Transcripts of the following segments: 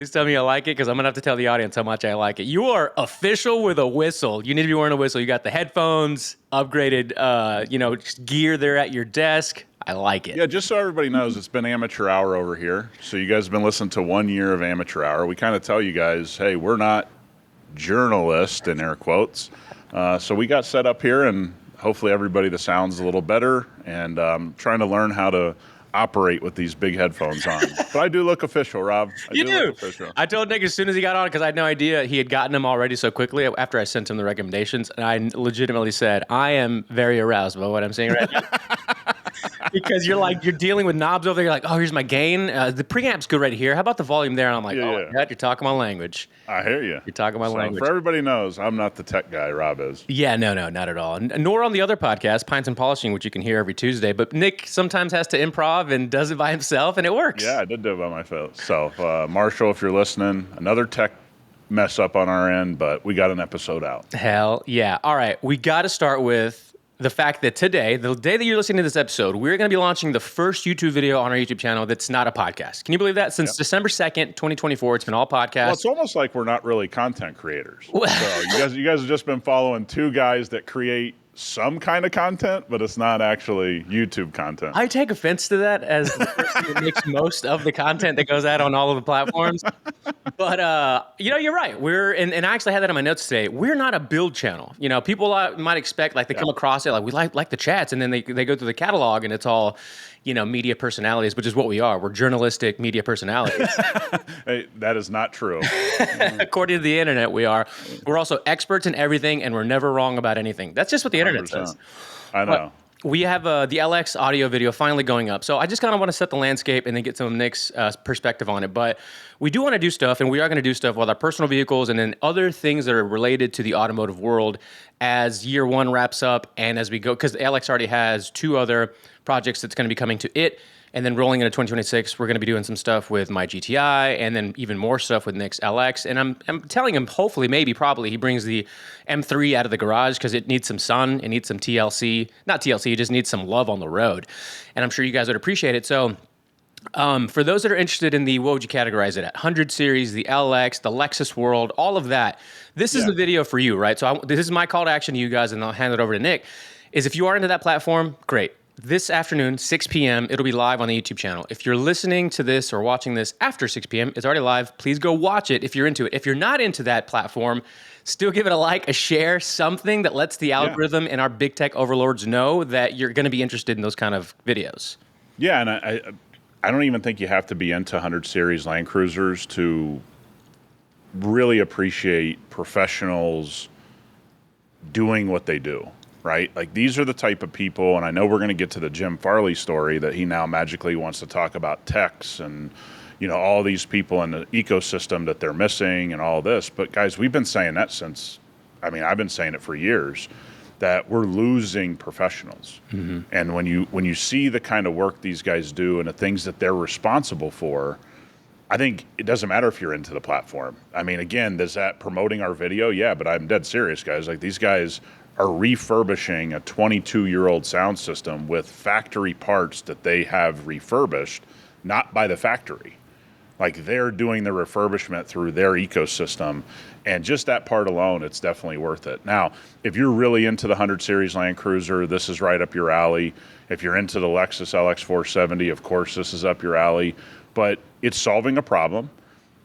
Please tell me you like it, because I'm going to have to tell the audience how much I like it. You are official with a whistle. You need to be wearing a whistle. You got the headphones, upgraded, gear there at your desk. I like it. Yeah, just so everybody knows, it's been amateur hour over here. So you guys have been listening to 1 year of amateur hour. We kind of tell you guys, hey, we're not journalists, in air quotes. So we got set up here, and hopefully everybody, the sound's a little better, and trying to learn how to operate with these big headphones on. But I do look official, Rob. You do. Look official. I told Nick as soon as he got on, because I had no idea he had gotten them already so quickly after I sent him the recommendations, and I legitimately said, I am very aroused by what I'm saying right now. Because you're dealing with knobs over there. You're like, oh, here's my gain. The preamp's good right here. How about the volume there? And I'm like, my God, you're talking my language. I hear you. You're talking my language. For everybody knows, I'm not the tech guy. Rob is. Yeah, no, not at all. Nor on the other podcast, Pints and Polishing, which you can hear every Tuesday. But Nick sometimes has to improv and does it by himself, and it works. Yeah, I did do it by myself. Marshall, if you're listening, another tech mess up on our end, but we got an episode out. Hell yeah. All right, we got to start with the fact that today, the day that you're listening to this episode, we're going to be launching the first YouTube video on our YouTube channel that's not a podcast. Can you believe that? Since December 2nd, 2024, it's been all podcasts. Well, it's almost like we're not really content creators. So you guys have just been following two guys that create some kind of content, but it's not actually YouTube content. I take offense to that as the person that makes most of the content that goes out on all of the platforms. But, you're right. And I actually had that in my notes today. We're not a build channel. People might expect, they come across it, we like the chats, and then they go through the catalog, and it's all, media personalities, which is what we are. We're journalistic media personalities. Hey, that is not true. According to the internet, we are. We're also experts in everything, and we're never wrong about anything. That's just what the internet 100%. says. I know. But we have the LX audio video finally going up. So I just kind of want to set the landscape and then get some of Nick's perspective on it. But we do want to do stuff, and we are going to do stuff with our personal vehicles and then other things that are related to the automotive world as year one wraps up and as we go, because the LX already has two other projects that's going to be coming to it. And then rolling into 2026, we're going to be doing some stuff with my GTI and then even more stuff with Nick's LX. And I'm telling him, hopefully, maybe, probably, he brings the M3 out of the garage because it needs some sun. It needs some TLC. Not TLC, it just needs some love on the road. And I'm sure you guys would appreciate it. So for those that are interested in the, what would you categorize it at? 100 series, the LX, the Lexus world, all of that. This is the video for you, right? So this is my call to action to you guys, and I'll hand it over to Nick, is if you are into that platform, great. This afternoon, 6 p.m., it'll be live on the YouTube channel. If you're listening to this or watching this after 6 p.m., it's already live. Please go watch it if you're into it. If you're not into that platform, still give it a like, a share, something that lets the algorithm and our big tech overlords know that you're going to be interested in those kind of videos. Yeah, and I don't even think you have to be into 100 series Land Cruisers to really appreciate professionals doing what they do. Right? These are the type of people, and I know we're going to get to the Jim Farley story that he now magically wants to talk about techs and, all these people in the ecosystem that they're missing and all this. But guys, we've been saying that I've been saying it for years, that we're losing professionals. Mm-hmm. And when you see the kind of work these guys do and the things that they're responsible for, I think it doesn't matter if you're into the platform. Again, is that promoting our video? Yeah, but I'm dead serious, guys. These guys are refurbishing a 22-year-old sound system with factory parts that they have refurbished, not by the factory. They're doing the refurbishment through their ecosystem, and just that part alone, it's definitely worth it. Now, if you're really into the 100 series Land Cruiser, this is right up your alley. If you're into the Lexus LX 470, of course, this is up your alley. But it's solving a problem.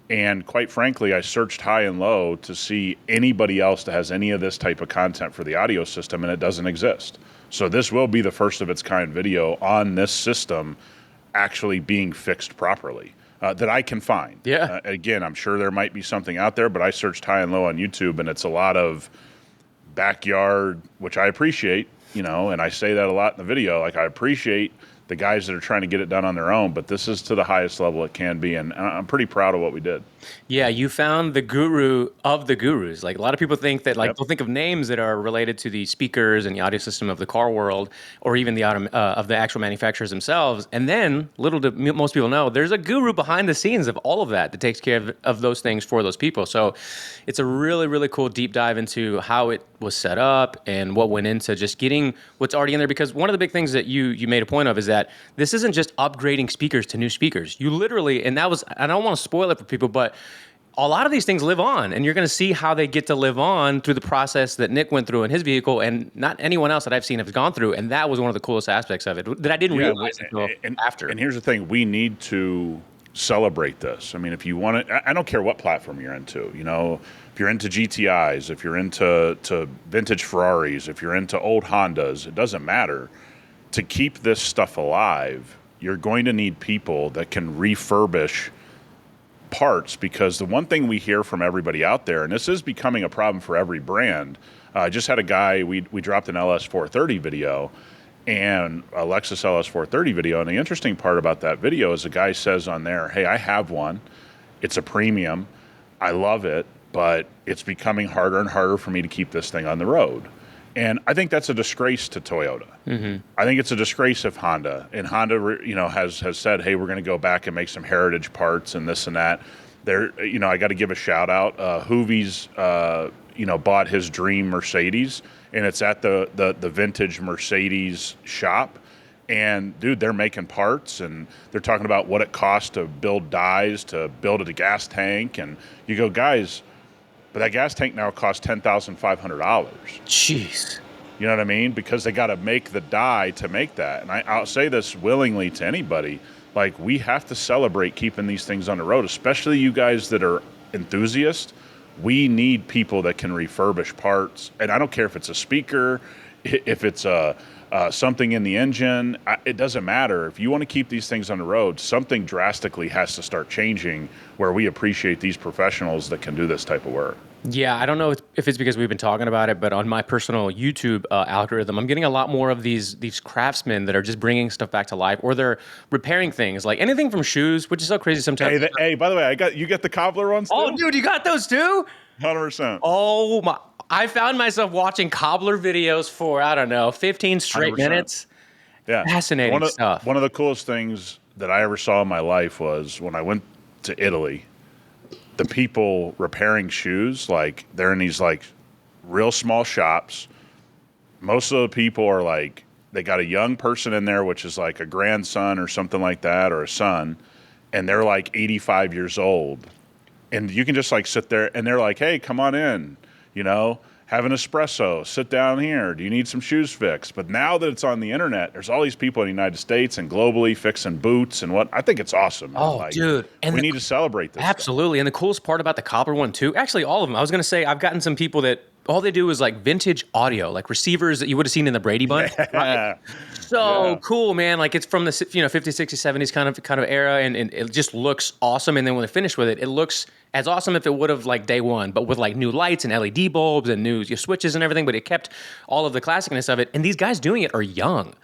And quite frankly, I searched high and low to see anybody else that has any of this type of content for the audio system, and it doesn't exist. So this will be the first of its kind video on this system actually being fixed properly that I can find. Yeah. Again, I'm sure there might be something out there, but I searched high and low on YouTube, and it's a lot of backyard, which I appreciate, and I say that a lot in the video. I appreciate the guys that are trying to get it done on their own, but this is to the highest level it can be, and I'm pretty proud of what we did. Yeah, you found the guru of the gurus. A lot of people think that, they'll think of names that are related to the speakers and the audio system of the car world, or even the of the actual manufacturers themselves, and then, little do most people know, there's a guru behind the scenes of all of that takes care of those things for those people. So it's a really, really cool deep dive into how it was set up and what went into just getting what's already in there. Because one of the big things that you made a point of is that this isn't just upgrading speakers to new speakers. You literally, and that was, I don't want to spoil it for people, but a lot of these things live on, and you're going to see how they get to live on through the process that Nick went through in his vehicle, and not anyone else that I've seen has gone through. And that was one of the coolest aspects of it that I didn't realize until after. And here's the thing: we need to celebrate this. I mean, if you want to, I don't care what platform you're into. You know, if you're into GTIs, if you're into vintage Ferraris, if you're into old Hondas, it doesn't matter. To keep this stuff alive, you're going to need people that can refurbish parts, because the one thing we hear from everybody out there, and this is becoming a problem for every brand. I just had a guy, we dropped an LS430 video and a Lexus LS430 video, and the interesting part about that video is the guy says on there, hey, I have one, it's a premium, I love it, but it's becoming harder and harder for me to keep this thing on the road. And I think that's a disgrace to Toyota. Mm-hmm. I think it's a disgrace if Honda, and Honda, has said, hey, we're going to go back and make some heritage parts and this and that. There, I got to give a shout out. Hoovy's, bought his dream Mercedes, and it's at the vintage Mercedes shop. And dude, they're making parts, and they're talking about what it costs to build dies, to build a gas tank, and you go, guys. But that gas tank now costs $10,500. Jeez. You know what I mean? Because they got to make the die to make that. And I'll say this willingly to anybody. Like, we have to celebrate keeping these things on the road, especially you guys that are enthusiasts. We need people that can refurbish parts. And I don't care if it's a speaker, if it's something in the engine. It doesn't matter. If you want to keep these things on the road, something drastically has to start changing where we appreciate these professionals that can do this type of work. Yeah, I don't know if it's because we've been talking about it, but on my personal YouTube algorithm, I'm getting a lot more of these craftsmen that are just bringing stuff back to life, or they're repairing things, like anything from shoes, which is so crazy sometimes. Hey, by the way, you got the cobbler ones too? Oh, dude, you got those too? 100%. Oh, my. I found myself watching cobbler videos for, 15 straight 100%. Minutes. Yeah. Fascinating stuff. One of the coolest things that I ever saw in my life was when I went to Italy. The people repairing shoes, like, they're in these, like, real small shops. Most of the people are, like, they got a young person in there, which is, like, a grandson or something like that, or a son, and they're, like, 85 years old. And you can just, like, sit there, and they're like, hey, come on in, have an espresso, sit down here. Do you need some shoes fixed? But now that it's on the internet, there's all these people in the United States and globally fixing boots and what. I think it's awesome. Oh, dude. And we need to celebrate this. Absolutely. And the coolest part about the cobbler one, too, actually, all of them. I was going to say, I've gotten some people that all they do is like vintage audio, like receivers that you would have seen in the Brady Bunch. Right? So cool, man. Like, it's from the 50s, 60s, 70s kind of era, and it just looks awesome. And then when they finish with it, it looks as awesome if it would have like day one, but with like new lights and LED bulbs and new switches and everything. But it kept all of the classicness of it. And these guys doing it are young.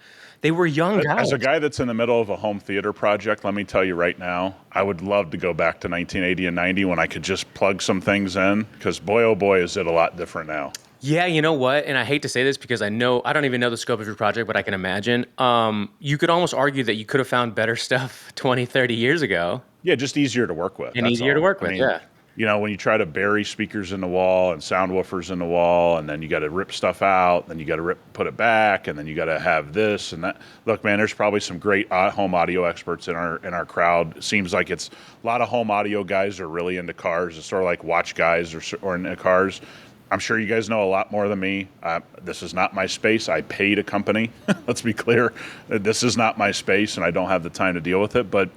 They were young guys. As a guy that's in the middle of a home theater project, let me tell you right now, I would love to go back to 1980 and 90 when I could just plug some things in, because boy, oh boy, is it a lot different now. Yeah, you know what? And I hate to say this because I don't even know the scope of your project, but I can imagine. You could almost argue that you could have found better stuff 20, 30 years ago. Yeah, just easier to work with. And easier to work with, yeah. When you try to bury speakers in the wall and sound woofers in the wall, and then you got to rip stuff out, then you got to put it back, and then you got to have this and that. Look, man, there's probably some great home audio experts in our crowd. It seems like it's a lot of home audio guys are really into cars. It's sort of like watch guys or into cars. I'm sure you guys know a lot more than me. This is not my space. I paid a company. Let's be clear. This is not my space, and I don't have the time to deal with it. But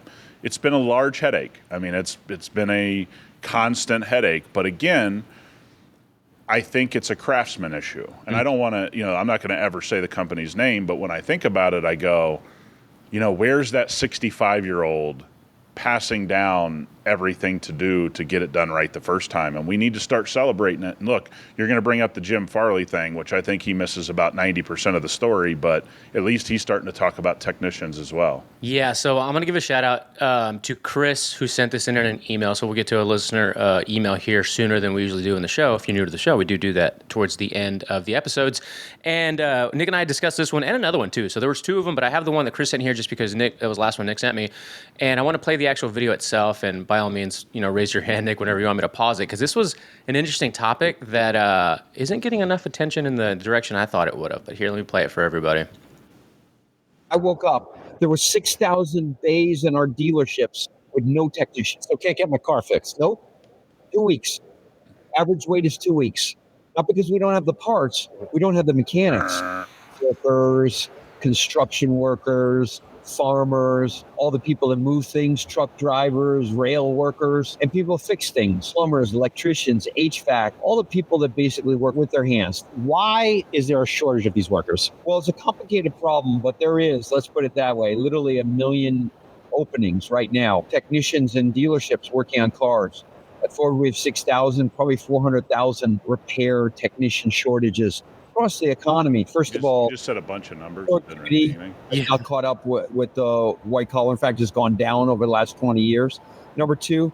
it's been a large headache. I mean, it's been a constant headache. But again, I think it's a craftsman issue. And I don't want to, I'm not going to ever say the company's name, but when I think about it, I go, where's that 65-year-old passing down everything to do to get it done right the first time? And we need to start celebrating it. And look, you're going to bring up the Jim Farley thing, which I think he misses about 90% of the story, but at least he's starting to talk about technicians as well. Yeah, so I'm going to give a shout out to Chris, who sent this in an email. So we'll get to a listener email here sooner than we usually do in the show. If you're new to the show, we do that towards the end of the episodes. And Nick and I discussed this one and another one too. So there was two of them, but I have the one that Chris sent here just because that was the last one Nick sent me. And I want to play the the actual video itself, and by all means, raise your hand, Nick, whenever you want me to pause it, because this was an interesting topic that isn't getting enough attention in the direction I thought it would have. But here, let me play it for everybody. I woke up, there were 6,000 bays in our dealerships with no technicians. So can't get my car fixed. Nope. 2 weeks. Average wait is 2 weeks. Not because we don't have the parts, we don't have the mechanics. Workers, construction workers, farmers, all the people that move things, truck drivers, rail workers, and people fix things, plumbers, electricians, HVAC, all the people that basically work with their hands. Why is there a shortage of these workers? Well, it's a complicated problem, but there is, let's put it that way, literally 1 million openings right now. Technicians in dealerships working on cars. At Ford, we have 6,000, probably 400,000 repair technician shortages across the economy. First of all, you just said a bunch of numbers. productivity has not caught up with the white collar. In fact, it's gone down over the last 20 years. Number two,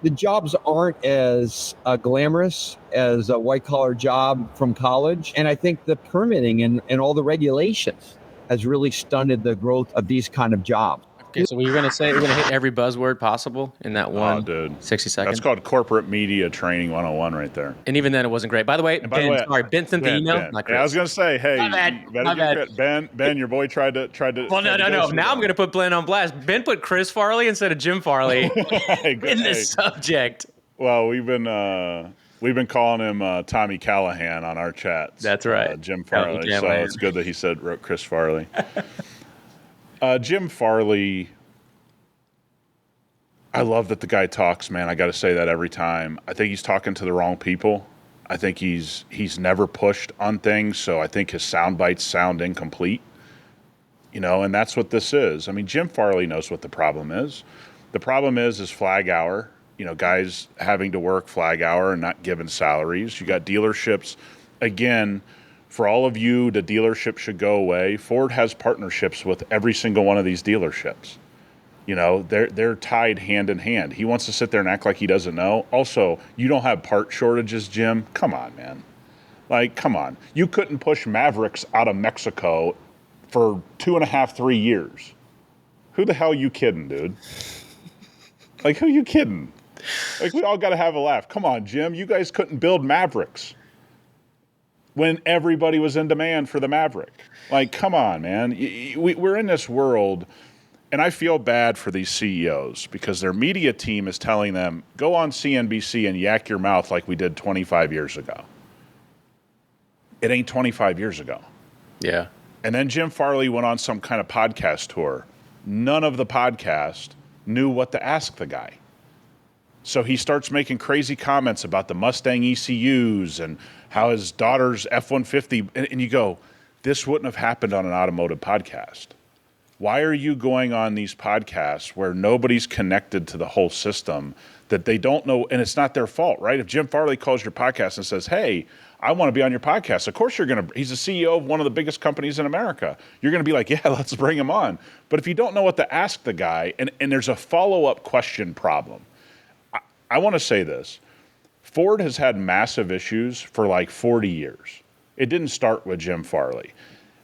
the jobs aren't as glamorous as a white collar job from college. And I think the permitting and all the regulations has really stunted the growth of these kind of jobs. Okay, so you're going to hit every buzzword possible in that 60 seconds? That's called corporate media training 101 right there. And even then, it wasn't great. By the way, Ben sent the email. Not I was going to say, hey, My bad. Ben, your boy tried to. Well, no. Now I'm going to put Ben on blast. Ben put Chris Farley instead of Jim Farley in this subject. Well, we've been calling him Tommy Callahan on our chats. That's right, Jim Farley. So it's good that he wrote Chris Farley. Jim Farley, I love that the guy talks, man. I got to say that every time. I think he's talking to the wrong people. I think he's never pushed on things, so I think his sound bites sound incomplete. And that's what this is. I mean, Jim Farley knows what the problem is. The problem is flag hour. Guys having to work flag hour and not given salaries. You got dealerships, again. For all of you, the dealership should go away. Ford has partnerships with every single one of these dealerships. They're tied hand in hand. He wants to sit there and act like he doesn't know. Also, you don't have part shortages, Jim. Come on, man. Come on. You couldn't push Mavericks out of Mexico for 2.5, 3 years. Who the hell are you kidding, dude? Who you kidding? We all got to have a laugh. Come on, Jim. You guys couldn't build Mavericks when everybody was in demand for the Maverick. Come on, man. We're in this world, and I feel bad for these CEOs because their media team is telling them, go on CNBC and yak your mouth like we did 25 years ago. It ain't 25 years ago. Yeah. And then Jim Farley went on some kind of podcast tour. None of the podcast knew what to ask the guy. So he starts making crazy comments about the Mustang ECUs and how his daughter's F-150, and you go, this wouldn't have happened on an automotive podcast. Why are you going on these podcasts where nobody's connected to the whole system that they don't know, and it's not their fault, right? If Jim Farley calls your podcast and says, hey, I want to be on your podcast, of course he's the CEO of one of the biggest companies in America. You're going to be like, yeah, let's bring him on. But if you don't know what to ask the guy, and there's a follow-up question problem, I want to say this. Ford has had massive issues for 40 years. It didn't start with Jim Farley.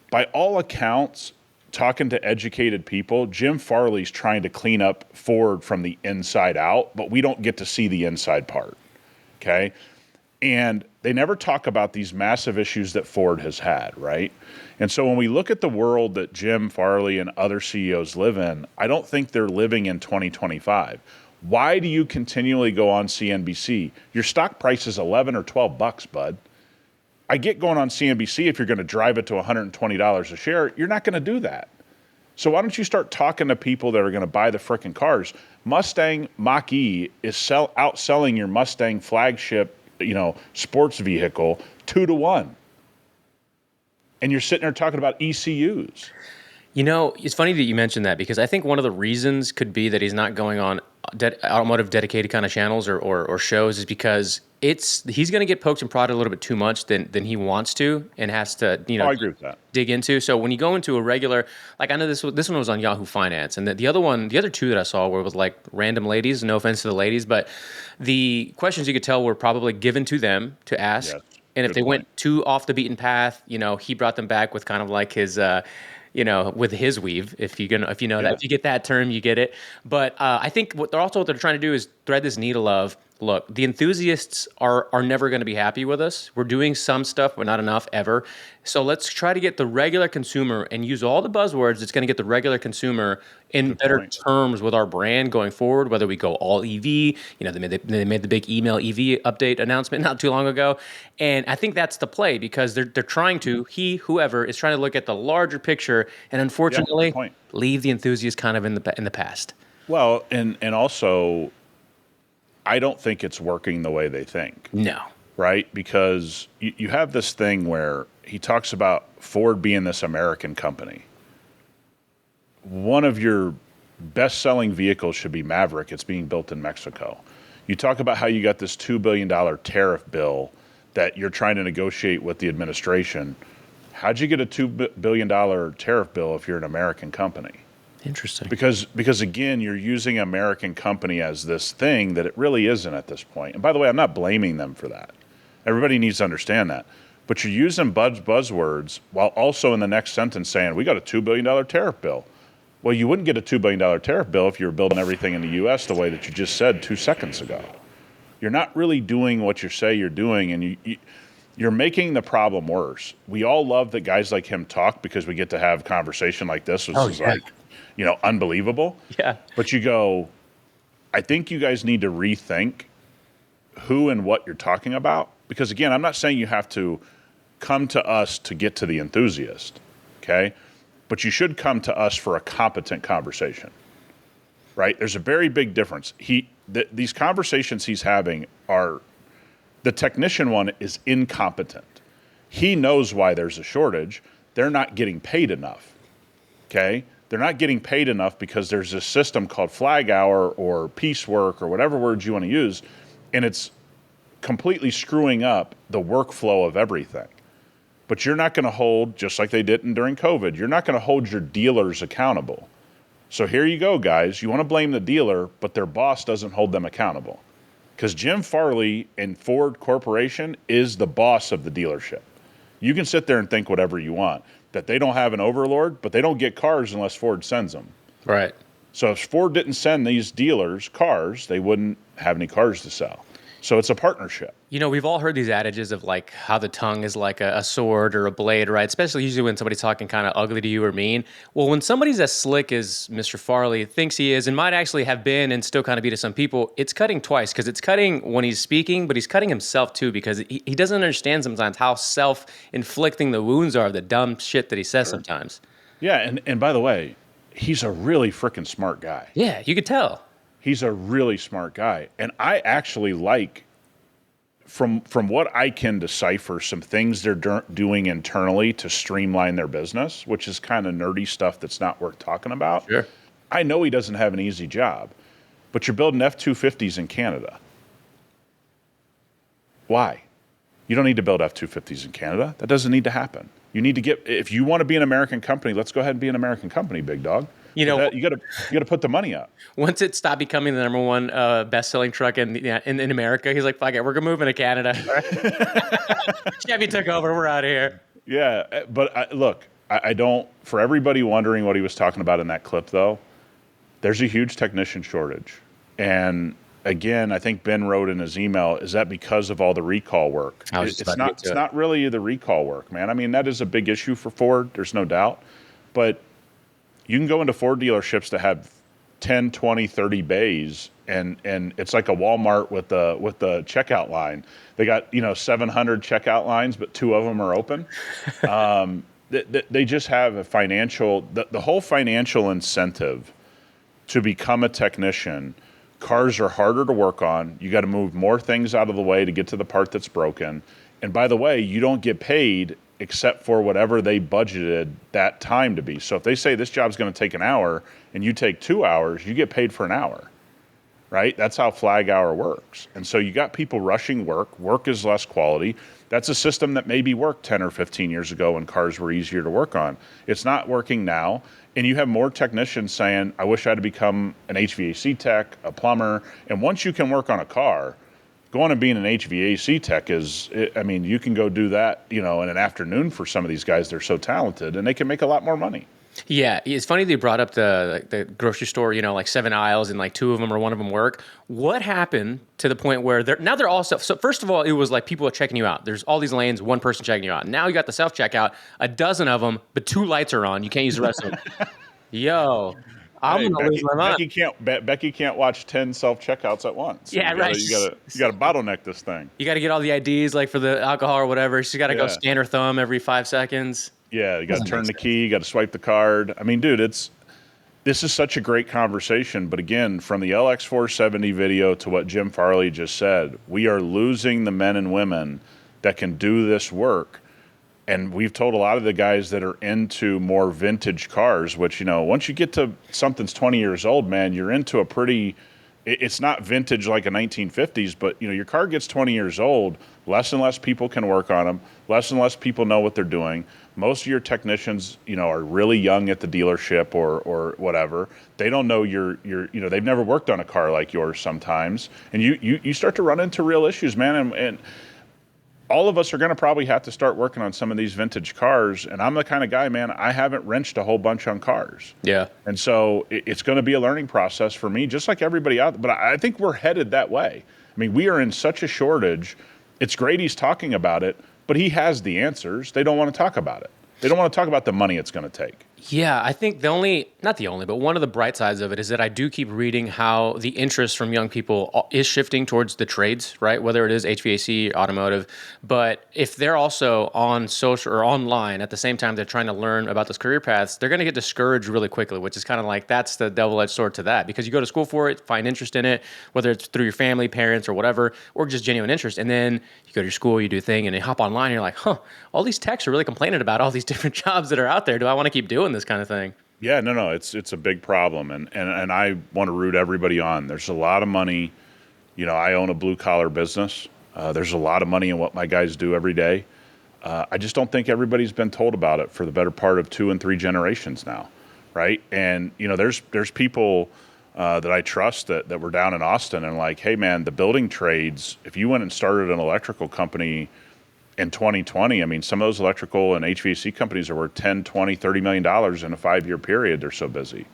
By all accounts, talking to educated people, Jim Farley's trying to clean up Ford from the inside out, but we don't get to see the inside part, okay? And they never talk about these massive issues that Ford has had, right? And so when we look at the world that Jim Farley and other CEOs live in, I don't think they're living in 2025. Why do you continually go on CNBC? Your stock price is 11 or 12 bucks, bud. I get going on CNBC if you're going to drive it to $120 a share. You're not going to do that. So why don't you start talking to people that are going to buy the frickin' cars? Mustang Mach-E is outselling your Mustang flagship, sports vehicle 2-1. And you're sitting there talking about ECUs. It's funny that you mentioned that because I think one of the reasons could be that he's not going on automotive dedicated kind of channels or shows is because he's going to get poked and prodded a little bit too much than he wants to and has to I agree with that. Dig into. So when you go into a regular, I know this one was on Yahoo Finance, and the other two that I saw were with random ladies. No offense to the ladies, but the questions you could tell were probably given to them to ask. Yes. And if they went too off the beaten path, he brought them back with kind of his with his weave. If you know Yeah. that, if you get that term, you get it. But I think what they're trying to do is thread this needle of, look, the enthusiasts are never going to be happy with us. We're doing some stuff, but not enough ever. So let's try to get the regular consumer and use all the buzzwords that's going to get the regular consumer in better point. terms with our brand going forward, whether we go all EV. They made the big email EV update announcement not too long ago. And I think that's the play, because they're trying to, whoever is trying to look at the larger picture, and Yeah, unfortunately good point. leave the enthusiast kind of in the past. Well, and also, I don't think it's working the way they think. No. Right? Because you have this thing where he talks about Ford being this American company. One of your best-selling vehicles should be Maverick. It's being built in Mexico. You talk about how you got this $2 billion tariff bill that you're trying to negotiate with the administration. How'd you get a $2 billion tariff bill if you're an American company? Interesting. Because again, you're using American company as this thing that it really isn't at this point. And by the way, I'm not blaming them for that. Everybody needs to understand that. But you're using buzzwords while also in the next sentence saying, we got a $2 billion tariff bill. Well, you wouldn't get a $2 billion tariff bill if you were building everything in the U.S. the way that you just said 2 seconds ago. You're not really doing what you say you're doing, and you're making the problem worse. We all love that guys like him talk because we get to have conversation like this, which is like, unbelievable. Yeah. But you go, I think you guys need to rethink who and what you're talking about. Because again, I'm not saying you have to come to us to get to the enthusiast, okay? But you should come to us for a competent conversation, right? There's a very big difference. These conversations he's having are, the technician one is incompetent. He knows why there's a shortage. They're not getting paid enough, okay? They're not getting paid enough because there's this system called flag hour or piecework or whatever words you want to use, and it's completely screwing up the workflow of everything. But you're not going to hold, just like they did during COVID, you're not going to hold your dealers accountable. So here you go, guys. You want to blame the dealer, but their boss doesn't hold them accountable. Because Jim Farley and Ford Corporation is the boss of the dealership. You can sit there and think whatever you want, that they don't have an overlord, but they don't get cars unless Ford sends them. Right. So if Ford didn't send these dealers cars, they wouldn't have any cars to sell. So it's a partnership. We've all heard these adages of like how the tongue is like a sword or a blade, right? Especially usually when somebody's talking kind of ugly to you or mean. Well, when somebody's as slick as Mr. Farley thinks he is and might actually have been and still kind of be to some people, it's cutting twice, because it's cutting when he's speaking, but he's cutting himself too, because he doesn't understand sometimes how self-inflicting the wounds are of the dumb shit that he says sometimes. Yeah, and by the way, he's a really freaking smart guy. Yeah, you could tell. He's a really smart guy. And I actually like, from what I can decipher, some things they're doing internally to streamline their business, which is kind of nerdy stuff that's not worth talking about. Sure. I know he doesn't have an easy job, but you're building F-250s in Canada. Why? You don't need to build F-250s in Canada. That doesn't need to happen. You need to if you want to be an American company, let's go ahead and be an American company, big dog. You got to put the money up. Once it stopped becoming the number one best-selling truck in America, he's like, fuck it, we're moving to Canada. Chevy took over. We're out of here. Yeah, but look, I don't, for everybody wondering what he was talking about in that clip, though, there's a huge technician shortage. And again, I think Ben wrote in his email, is that because of all the recall work? It's not really the recall work, man. I mean, that is a big issue for Ford. There's no doubt. But you can go into Ford dealerships that have 10, 20, 30 bays, and it's like a Walmart with the checkout line. They got 700 checkout lines, but 2 of them are open. They just have a the whole financial incentive to become a technician. Cars are harder to work on. You got to move more things out of the way to get to the part that's broken. And by the way, you don't get paid except for whatever they budgeted that time to be. So if they say this job's going to take an hour and you take 2 hours, you get paid for an hour, right? That's how flag hour works. And so you got people rushing work. Work is less quality. That's a system that maybe worked 10 or 15 years ago when cars were easier to work on. It's not working now. And you have more technicians saying, I wish I had become an HVAC tech, a plumber. And once you can work on a car, going and being an HVAC tech you can go do that, in an afternoon for some of these guys. They're so talented and they can make a lot more money. Yeah, it's funny that you brought up the grocery store, like 7 aisles and like two of them or one of them work. What happened to the point where they're all self? So first of all, it was like people are checking you out. There's all these lanes, one person checking you out. Now you got the self checkout, a dozen of them, but two lights are on. You can't use the rest of them. Yo, I'm Hey, gonna lose my mind. Becky can't watch 10 self checkouts at once. Yeah, right. You gotta bottleneck this thing. You got to get all the IDs like for the alcohol or whatever. She's got to go Yeah. scan her thumb every 5 seconds. Yeah, you got to Doesn't turn make the sense. key. You got to swipe the card. I mean, dude, this is such a great conversation. But again, from the LX470 video to what Jim Farley just said, we are losing the men and women that can do this work. And we've told a lot of the guys that are into more vintage cars, which, once you get to something's 20 years old, man, you're into a pretty, it's not vintage like a 1950s, but, your car gets 20 years old, less and less people can work on them, less and less people know what they're doing. Most of your technicians, are really young at the dealership or whatever. They don't know they've never worked on a car like yours sometimes. And you start to run into real issues, man. And all of us are going to probably have to start working on some of these vintage cars. And I'm the kind of guy, man, I haven't wrenched a whole bunch on cars. Yeah. And so it's going to be a learning process for me, just like everybody out there. But I think we're headed that way. I mean, we are in such a shortage. It's great he's talking about it, but he has the answers. They don't want to talk about it. They don't want to talk about the money it's going to take. Yeah, I think not the only, but one of the bright sides of it is that I do keep reading how the interest from young people is shifting towards the trades, right? Whether it is HVAC, automotive. But if they're also on social or online at the same time they're trying to learn about those career paths, they're going to get discouraged really quickly, which is kind of like that's the double-edged sword to that. Because you go to school for it, find interest in it, whether it's through your family, parents, or whatever, or just genuine interest. And then you go to your school, you do a thing, and you hop online, and you're like, all these techs are really complaining about all these different jobs that are out there. Do I want to keep doing this kind of thing? Yeah, no, it's a big problem, and I want to root everybody on. There's a lot of money. I own a blue collar business. There's a lot of money in what my guys do every day. I just don't think everybody's been told about it for the better part of 2 and 3 generations now, right? And there's people that I trust that were down in Austin and like, hey man, the building trades. If you went and started an electrical company in 2020, I mean, some of those electrical and HVAC companies are worth $10, $20, $30 million in a 5-year period. They're so busy.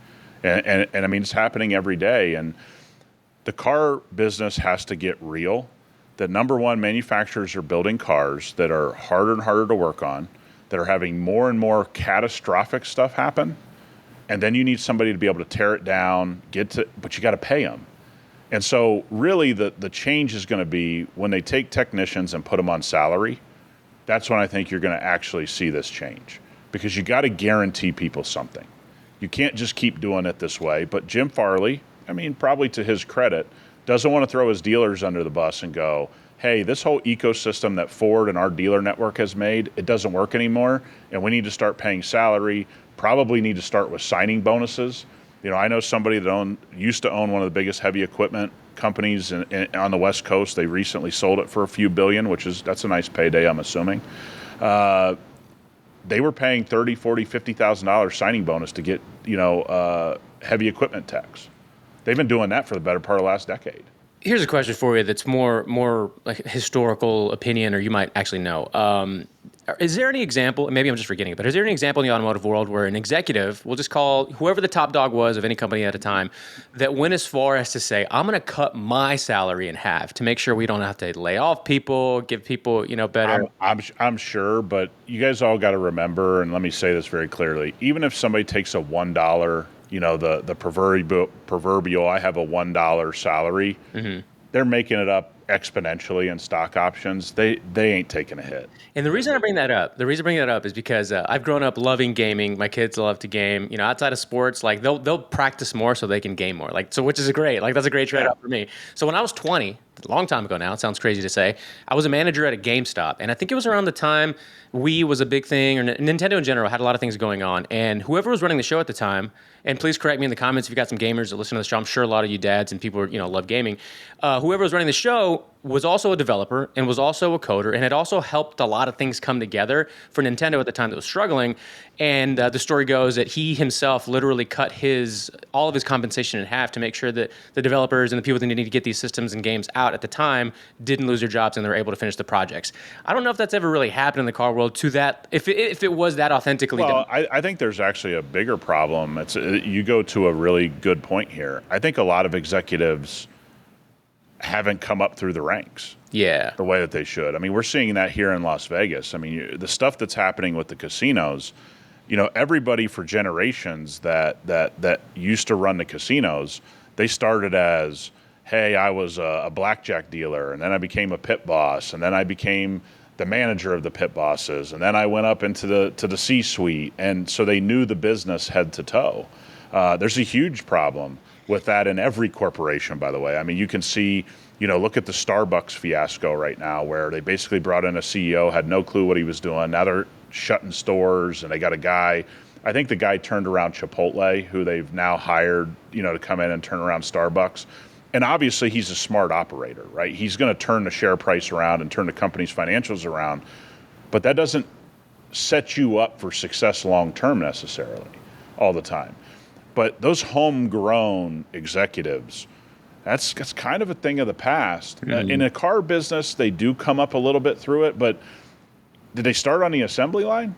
And I mean, it's happening every day. And the car business has to get real. The number one, manufacturers are building cars that are harder and harder to work on, that are having more and more catastrophic stuff happen. And then you need somebody to be able to tear it down, but you got to pay them. And so really the change is going to be when they take technicians and put them on salary. That's when I think you're going to actually see this change, because you got to guarantee people something. You can't just keep doing it this way. But Jim Farley, I mean, probably to his credit, doesn't want to throw his dealers under the bus and go, hey, this whole ecosystem that Ford and our dealer network has made, it doesn't work anymore, and we need to start paying salary, probably need to start with signing bonuses. I know somebody that used to own one of the biggest heavy equipment companies on the West Coast. They recently sold it for a few billion, that's a nice payday, I'm assuming. They were paying $30,000, $40,000, $50,000 signing bonus to get, heavy equipment techs. They've been doing that for the better part of the last decade. Here's a question for you that's more like historical opinion, or you might actually know. Is there any example, maybe I'm just forgetting it, but is there any example in the automotive world where an executive, we'll just call whoever the top dog was of any company at a time, that went as far as to say, I'm going to cut my salary in half to make sure we don't have to lay off people, give people, better. I'm sure, but you guys all got to remember, and let me say this very clearly, even if somebody takes a $1, the proverbial I have a $1 salary, they're making it up exponentially in stock options. They ain't taking a hit. And the reason I bring that up is because I've grown up loving gaming. My kids love to game. Outside of sports, like they'll practice more so they can game more. Like, so which is great. Like, that's a great trade-off for me. So when I was 20, a long time ago now, it sounds crazy to say, I was a manager at a GameStop, and I think it was around the time Wii was a big thing, or Nintendo in general had a lot of things going on. And whoever was running the show at the time, and please correct me in the comments if you got some gamers that listen to the show. I'm sure a lot of you dads and people love gaming. Whoever was running the show was also a developer and was also a coder and had also helped a lot of things come together for Nintendo at the time that was struggling. And the story goes that he himself literally cut all of his compensation in half to make sure that the developers and the people that needed to get these systems and games out at the time didn't lose their jobs and they were able to finish the projects. I don't know if that's ever really happened in the car world to that, if it was that authentically. Well, I think there's actually a bigger problem. You go to a really good point here. I think a lot of executives haven't come up through the ranks the way that they should. I mean, we're seeing that here in Las Vegas. I mean, the stuff that's happening with the casinos, everybody for generations that used to run the casinos, they started as, hey, I was a blackjack dealer, and then I became a pit boss, and then I became the manager of the pit bosses, and then I went up into the C-suite, and so they knew the business head to toe. There's a huge problem with that in every corporation, by the way. I mean, you can see, look at the Starbucks fiasco right now, where they basically brought in a CEO, had no clue what he was doing. Now they're shutting stores, and they got a guy. I think the guy turned around Chipotle, who they've now hired, to come in and turn around Starbucks. And obviously, he's a smart operator, right? He's going to turn the share price around and turn the company's financials around. But that doesn't set you up for success long-term necessarily all the time. But those homegrown executives, that's kind of a thing of the past. Mm-hmm. In a car business, they do come up a little bit through it, but did they start on the assembly line?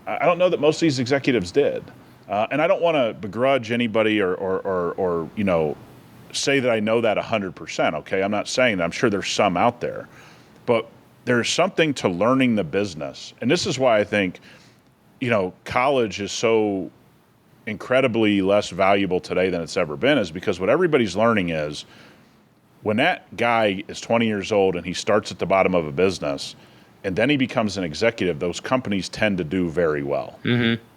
I don't know that most of these executives did. And I don't want to begrudge anybody or say that I know that 100%, okay? I'm not saying that. I'm sure there's some out there. But there's something to learning the business. And this is why I think, college is so incredibly less valuable today than it's ever been, is because what everybody's learning is when that guy is 20 years old and he starts at the bottom of a business and then he becomes an executive, those companies tend to do very well,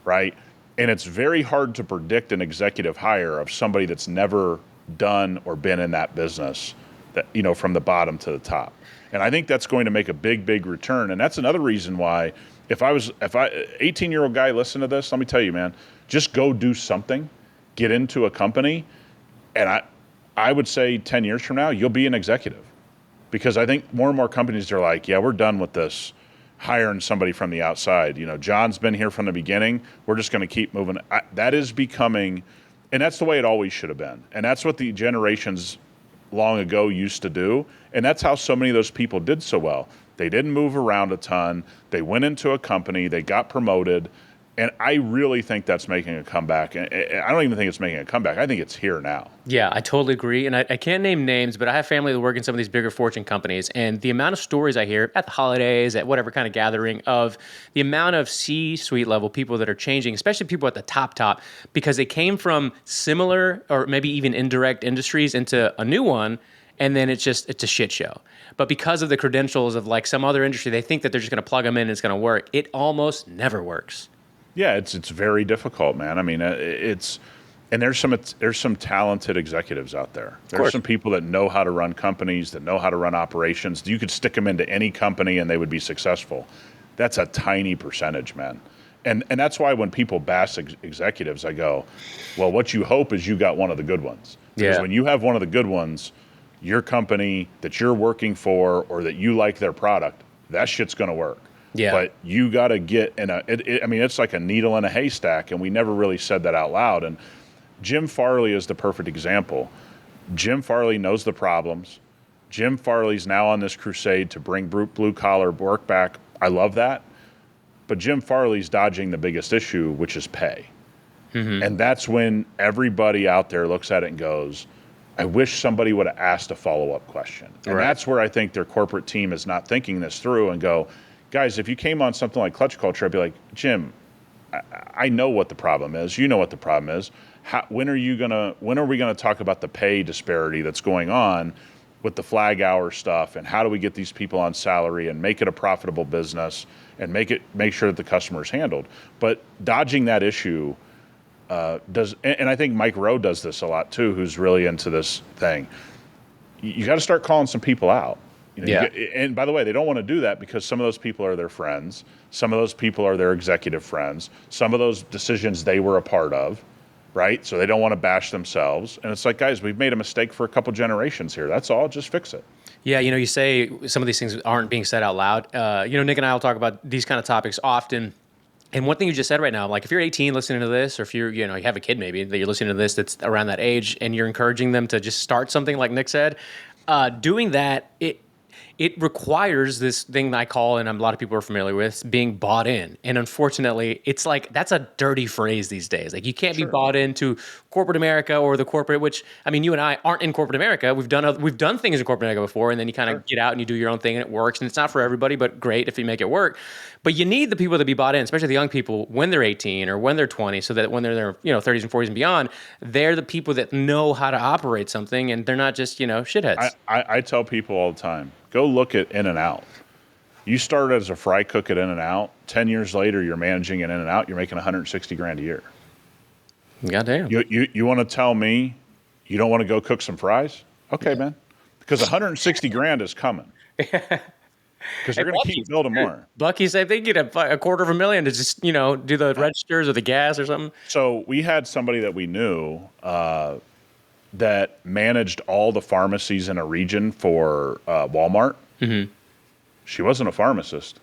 right? And it's very hard to predict an executive hire of somebody that's never done or been in that business, that from the bottom to the top. And I think that's going to make a big return. And that's another reason why if I 18-year-old guy listen to this, let me tell you, man, just go do something, get into a company, and I would say 10 years from now, you'll be an executive. Because I think more and more companies are like, yeah, we're done with this hiring somebody from the outside. John's been here from the beginning. We're just going to keep moving. That is becoming, and that's the way it always should have been. And that's what the generations long ago used to do. And that's how so many of those people did so well. They didn't move around a ton. They went into a company. They got promoted. And I really think that's making a comeback. And I don't even think it's making a comeback. I think it's here now. Yeah, I totally agree. And I can't name names, but I have family that work in some of these bigger Fortune companies. And the amount of stories I hear at the holidays, at whatever kind of gathering, of the amount of C-suite level people that are changing, especially people at the top, because they came from similar or maybe even indirect industries into a new one. And then it's a shit show. But because of the credentials of like some other industry, they think that they're just going to plug them in and it's going to work. It almost never works. Yeah, it's very difficult, man. I mean, and there's some talented executives out there. There's some people that know how to run companies, that know how to run operations. You could stick them into any company and they would be successful. That's a tiny percentage, man. And that's why when people bash executives, I go, well, what you hope is you got one of the good ones. Because when you have one of the good ones, your company that you're working for or that you like their product, that shit's going to work. Yeah. But you got to get in it's like a needle in a haystack, and we never really said that out loud. And Jim Farley is the perfect example. Jim Farley knows the problems. Jim Farley's now on this crusade to bring blue-collar work back. I love that. But Jim Farley's dodging the biggest issue, which is pay. Mm-hmm. And that's when everybody out there looks at it and goes, I wish somebody would have asked a follow-up question. And that's where I think their corporate team is not thinking this through and go, guys, if you came on something like Clutch Culture, I'd be like, Jim, I know what the problem is. You know what the problem is. When are we gonna talk about the pay disparity that's going on with the flag hour stuff, and how do we get these people on salary and make it a profitable business and make sure that the customer is handled? But dodging that issue and I think Mike Rowe does this a lot too, who's really into this thing. You got to start calling some people out. And by the way, they don't want to do that because some of those people are their friends. Some of those people are their executive friends. Some of those decisions they were a part of, right? So they don't want to bash themselves. And it's like, guys, we've made a mistake for a couple generations here. That's all. Just fix it. Yeah, you say some of these things aren't being said out loud. Nick and I will talk about these kind of topics often. And one thing you just said right now, like if you're 18 listening to this, or if you're, you have a kid maybe that you're listening to this that's around that age, and you're encouraging them to just start something like Nick said, doing that, it requires this thing that I call, and a lot of people are familiar with, being bought in. And unfortunately, it's like that's a dirty phrase these days. Like you can't be bought into corporate America or the corporate. Which I mean, you and I aren't in corporate America. We've done things in corporate America before, and then you kind of get out and you do your own thing, and it works. And it's not for everybody, but great if you make it work. But you need the people to be bought in, especially the young people when they're 18 or when they're 20, so that when they're their 30s and 40s and beyond, they're the people that know how to operate something, and they're not just shitheads. I tell people all the time, go look at In-N-Out. You started as a fry cook at In-N-Out. 10 years later, you're managing an In-N-Out. You're making $160,000 a year. Goddamn. You want to tell me you don't want to go cook some fries? Okay, man. Because $160,000 is coming. Because they're going to keep building more. Bucky said they get a $250,000 to just do the registers or the gas or something. So we had somebody that we knew that managed all the pharmacies in a region for Walmart. Mm-hmm. She wasn't a pharmacist.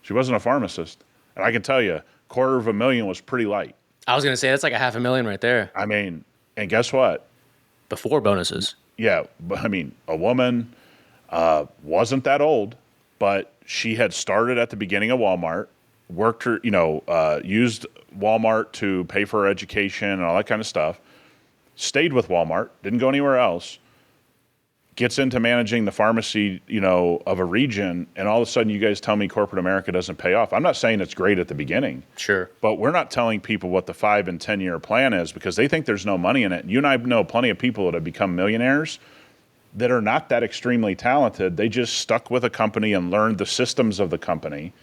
And I can tell you, $250,000 was pretty light. I was going to say, that's like $500,000 right there. I mean, and guess what? Before bonuses. Yeah. I mean, a woman wasn't that old, but she had started at the beginning of Walmart, worked her, used Walmart to pay for her education and all that kind of stuff. Stayed with Walmart, didn't go anywhere else, gets into managing the pharmacy, of a region, and all of a sudden you guys tell me corporate America doesn't pay off. I'm not saying it's great at the beginning. Sure. But we're not telling people what the 5 and 10 year plan is because they think there's no money in it. You and I know plenty of people that have become millionaires that are not that extremely talented. They just stuck with a company and learned the systems of the company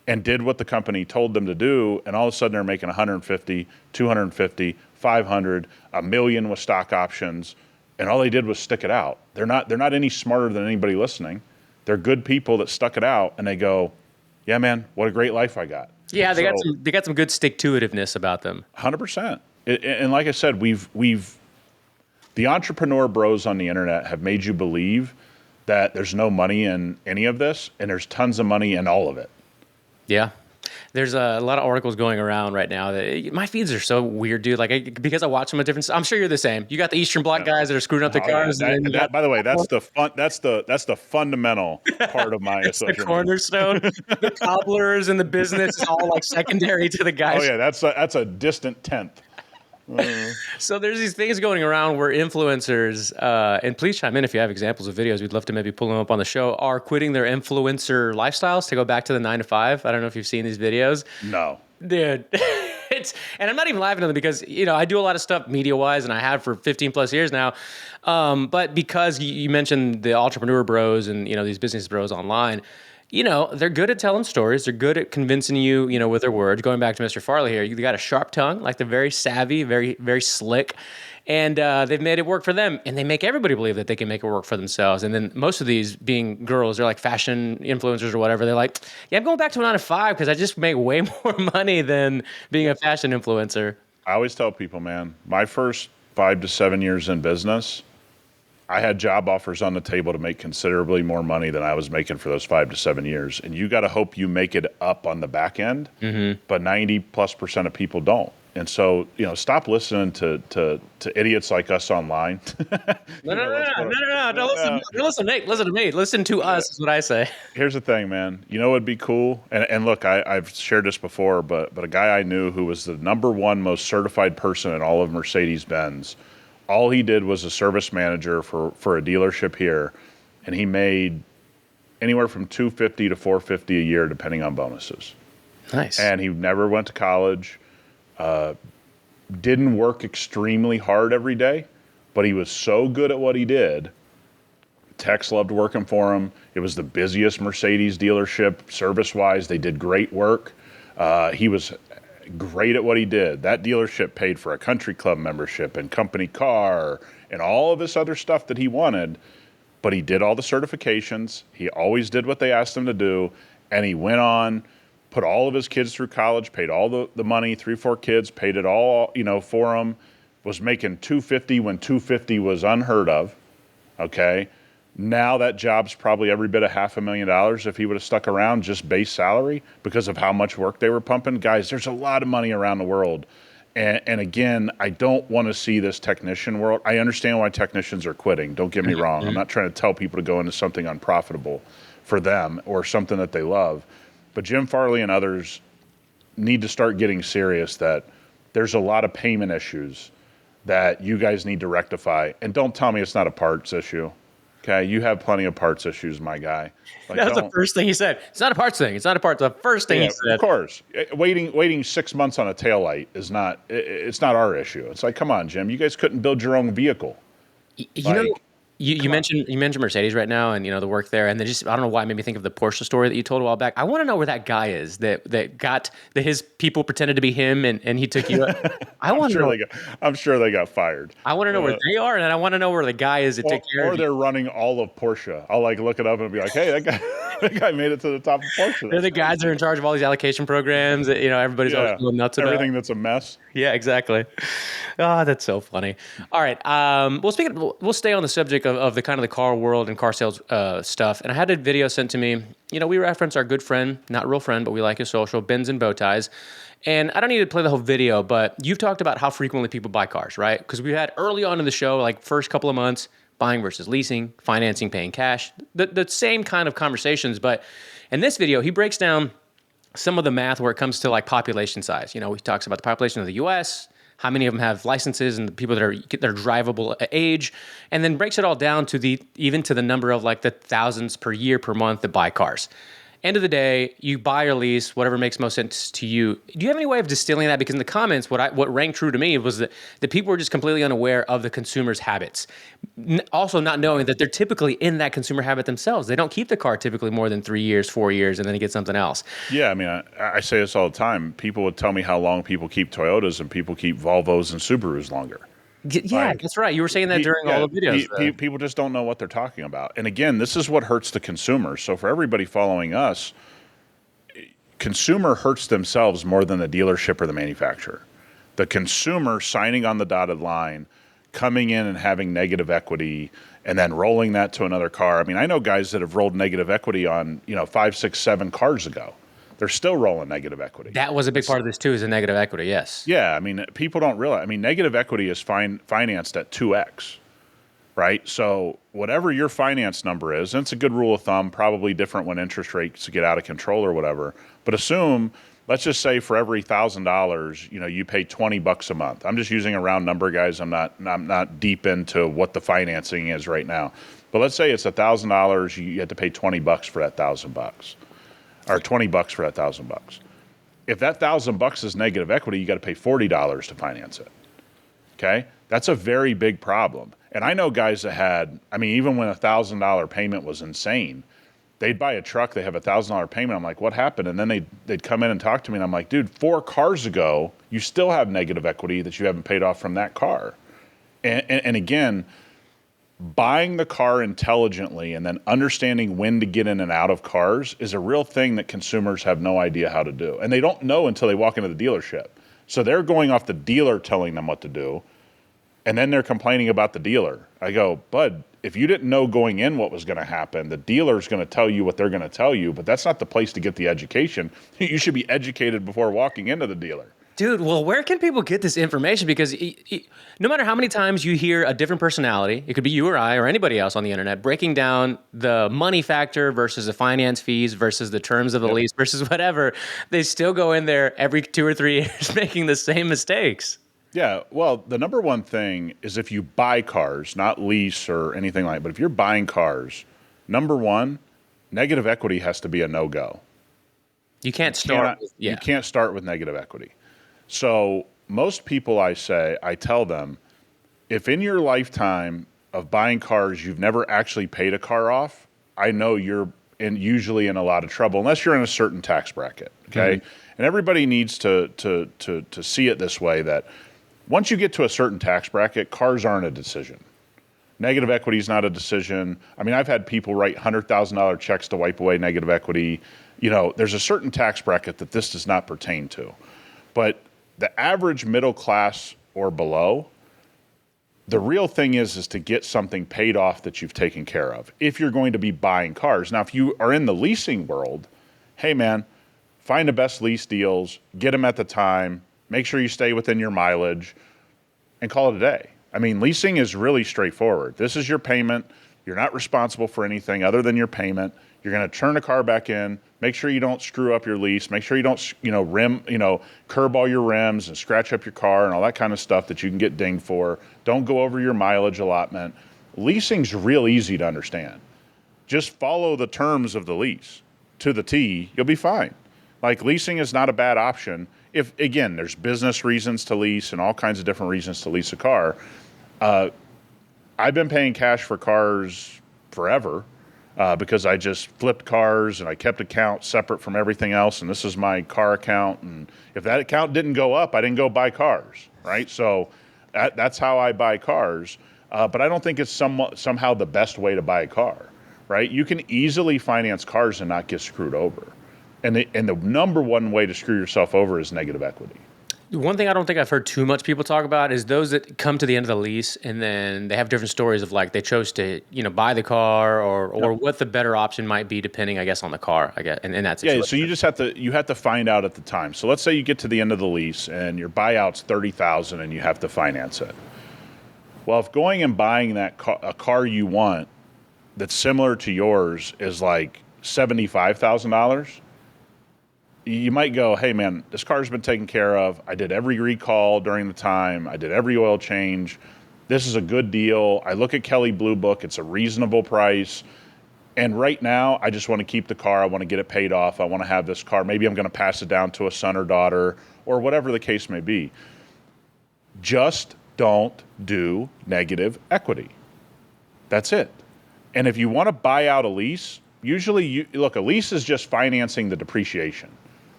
and did what the company told them to do, and all of a sudden they're making 150, 250, 500, $1 million with stock options, and all they did was stick it out. They're not any smarter than anybody listening. They're good people that stuck it out, and they go, "Yeah, man, what a great life I got." Yeah, they got some good stick-to-itiveness about them. 100%. And like I said, the entrepreneur bros on the internet have made you believe that there's no money in any of this, and there's tons of money in all of it. Yeah. There's a lot of articles going around right now that my feeds are so weird, dude. Like because I watch them at different. I'm sure you're the same. You got the Eastern Bloc guys that are screwing up their cars. Yeah. By the way, that's the fundamental part of my. It's the cornerstone. The cobblers and the business is all like secondary to the guys. Oh yeah, that's a distant tenth. So there's these things going around where influencers, and please chime in if you have examples of videos. We'd love to maybe pull them up on the show, are quitting their influencer lifestyles to go back to the 9 to 5. I don't know if you've seen these videos. No. Dude, and I'm not even laughing at them because, I do a lot of stuff media-wise, and I have for 15 plus years now. But because you mentioned the entrepreneur bros and, these business bros online, they're good at telling stories. They're good at convincing you, with their words. Going back to Mr. Farley here, you got a sharp tongue, like they're very savvy, very, very slick. And they've made it work for them. And they make everybody believe that they can make it work for themselves. And then most of these being girls, they're like fashion influencers or whatever. They're like, yeah, I'm going back to a 9 to 5 because I just make way more money than being a fashion influencer. I always tell people, man, my first 5 to 7 years in business, I had job offers on the table to make considerably more money than I was making for those 5 to 7 years. And you got to hope you make it up on the back end, but 90+% of people don't. And so, stop listening to idiots like us online. No. Don't listen, Nate. Listen to me. Listen to us is what I say. Here's the thing, man. You know what would be cool? And look, I've shared this before, but a guy I knew who was the #1 most certified person in all of Mercedes-Benz, all he did was a service manager for a dealership here, and he made anywhere from $250 to $450 a year, depending on bonuses. Nice. And he never went to college, didn't work extremely hard every day, but he was so good at what he did. Techs loved working for him. It was the busiest Mercedes dealership service-wise. They did great work. He was great at what he did. That dealership paid for a country club membership and company car and all of this other stuff that he wanted, but he did all the certifications. He always did what they asked him to do, and he went on, put all of his kids through college, paid all the money, 3-4 kids, paid it all, for them, was making $250 when $250 was unheard of, okay? Now that job's probably every bit of $500,000 if he would have stuck around just base salary because of how much work they were pumping. Guys, there's a lot of money around the world. And again, I don't want to see this technician world. I understand why technicians are quitting. Don't get me wrong. I'm not trying to tell people to go into something unprofitable for them or something that they love. But Jim Farley and others need to start getting serious that there's a lot of payment issues that you guys need to rectify. And don't tell me it's not a parts issue. Okay, you have plenty of parts issues, my guy. Like, That was the first thing he said. It's not a parts thing. It's not a parts. The first thing he said. Of course, waiting 6 months on a taillight is not. It's not our issue. It's like, come on, Jim. You guys couldn't build your own vehicle. You mentioned Mercedes right now, and the work there, and then just I don't know why it made me think of the Porsche story that you told a while back. I want to know where that guy is that got that his people pretended to be him, and he took you. I'm sure they got fired. I want to know where they are, and I want to know where the guy is that took care of you. Or they're running all of Porsche. I'll look it up and be like, hey, that guy made it to the top of Porsche. They're the guys that are in charge of all these allocation programs. That, everybody's always going nuts about everything that's a mess. Yeah, exactly. Oh, that's so funny. All right. We'll stay on the subject of the kind of the car world and car sales stuff. And I had a video sent to me. We reference our good friend, not real friend, but we like his social, Bins and Bow Ties. And I don't need to play the whole video, but you've talked about how frequently people buy cars, right? Because we had early on in the show, like first couple of months, buying versus leasing, financing, paying cash, the same kind of conversations. But in this video, he breaks down some of the math where it comes to like population size. He talks about the population of the U.S., how many of them have licenses, and the people that are drivable age, and then breaks it all down to even to the number of like the thousands per year per month that buy cars. End of the day, you buy or lease, whatever makes most sense to you. Do you have any way of distilling that? Because in the comments, what rang true to me was that the people were just completely unaware of the consumer's habits. Also not knowing that they're typically in that consumer habit themselves. They don't keep the car typically more than 3 years, 4 years, and then they get something else. Yeah, I mean, I say this all the time. People would tell me how long people keep Toyotas and people keep Volvos and Subarus longer. Yeah, that's right. You were saying that during all the videos. People just don't know what they're talking about. And again, this is what hurts the consumer. So for everybody following us, consumer hurts themselves more than the dealership or the manufacturer. The consumer signing on the dotted line, coming in and having negative equity, and then rolling that to another car. I mean, I know guys that have rolled negative equity on 5, 6, 7 cars ago. They're still rolling negative equity. That was a big part of this too, is a negative equity, yes. Yeah, I mean, people don't realize. I mean, negative equity is financed at 2x, right? So whatever your finance number is, and it's a good rule of thumb, probably different when interest rates get out of control or whatever, but assume, let's just say for every $1,000, you pay $20 a month. I'm just using a round number, guys. I'm not deep into what the financing is right now. But let's say it's $1,000, you have to pay $20 for that $1,000. Or $20 for that $1,000. If that $1,000 is negative equity, you got to pay $40 to finance it. Okay, that's a very big problem. And I know guys that had, even when $1,000 payment was insane, they'd buy a truck, they have $1,000 payment. I'm like, what happened? And then they'd come in and talk to me, and I'm like, dude, 4 cars ago, you still have negative equity that you haven't paid off from that car. And again, buying the car intelligently and then understanding when to get in and out of cars is a real thing that consumers have no idea how to do. And they don't know until they walk into the dealership. So they're going off the dealer telling them what to do, and then they're complaining about the dealer. I go, bud, if you didn't know going in what was going to happen, the dealer's going to tell you what they're going to tell you, but that's not the place to get the education. You should be educated before walking into the dealer. Dude, well, where can people get this information? Because no matter how many times you hear a different personality, it could be you or I or anybody else on the internet, breaking down the money factor versus the finance fees versus the terms of the lease versus whatever, they still go in there every 2 or 3 years making the same mistakes. Yeah, well, the number one thing is if you buy cars, not lease or anything like that, but if you're buying cars, number one, negative equity has to be a no-go. You can't start. You can't start with negative equity. So most people I tell them, if in your lifetime of buying cars, you've never actually paid a car off, I know you're usually in a lot of trouble, unless you're in a certain tax bracket, okay? Mm-hmm. And everybody needs to see it this way, that once you get to a certain tax bracket, cars aren't a decision. Negative equity is not a decision. I've had people write $100,000 checks to wipe away negative equity. There's a certain tax bracket that this does not pertain to. But the average middle class or below, The real thing is to get something paid off that you've taken care of. If you're going to be buying cars. Now, if you are in the leasing world, hey man, find the best lease deals, get them at the time, make sure you stay within your mileage, and call it a day. I mean, leasing is really straightforward. This is your payment. You're not responsible for anything other than your payment. You're going to turn the car back in, make sure you don't screw up your lease, make sure you don't, curb all your rims and scratch up your car and all that kind of stuff that you can get dinged for. Don't go over your mileage allotment. Leasing's real easy to understand. Just follow the terms of the lease to the T, you'll be fine. Like, leasing is not a bad option. If, again, there's business reasons to lease and all kinds of different reasons to lease a car. I've been paying cash for cars forever because I just flipped cars and I kept accounts separate from everything else. And this is my car account. And if that account didn't go up, I didn't go buy cars, right? So that's how I buy cars. But I don't think it's somehow the best way to buy a car, right? You can easily finance cars and not get screwed over. And the number one way to screw yourself over is negative equity. One thing I don't think I've heard too much people talk about is those that come to the end of the lease and then they have different stories of like they chose to, buy the car or what the better option might be depending, I guess, on the car, I guess, in that situation. Yeah, so you have to find out at the time. So let's say you get to the end of the lease and your buyout's $30,000 and you have to finance it. Well, if going and buying a car you want that's similar to yours is like $75,000, you might go, hey man, this car's been taken care of. I did every recall during the time. I did every oil change. This is a good deal. I look at Kelley Blue Book. It's a reasonable price. And right now, I just want to keep the car. I want to get it paid off. I want to have this car. Maybe I'm going to pass it down to a son or daughter or whatever the case may be. Just don't do negative equity. That's it. And if you want to buy out a lease, usually, a lease is just financing the depreciation.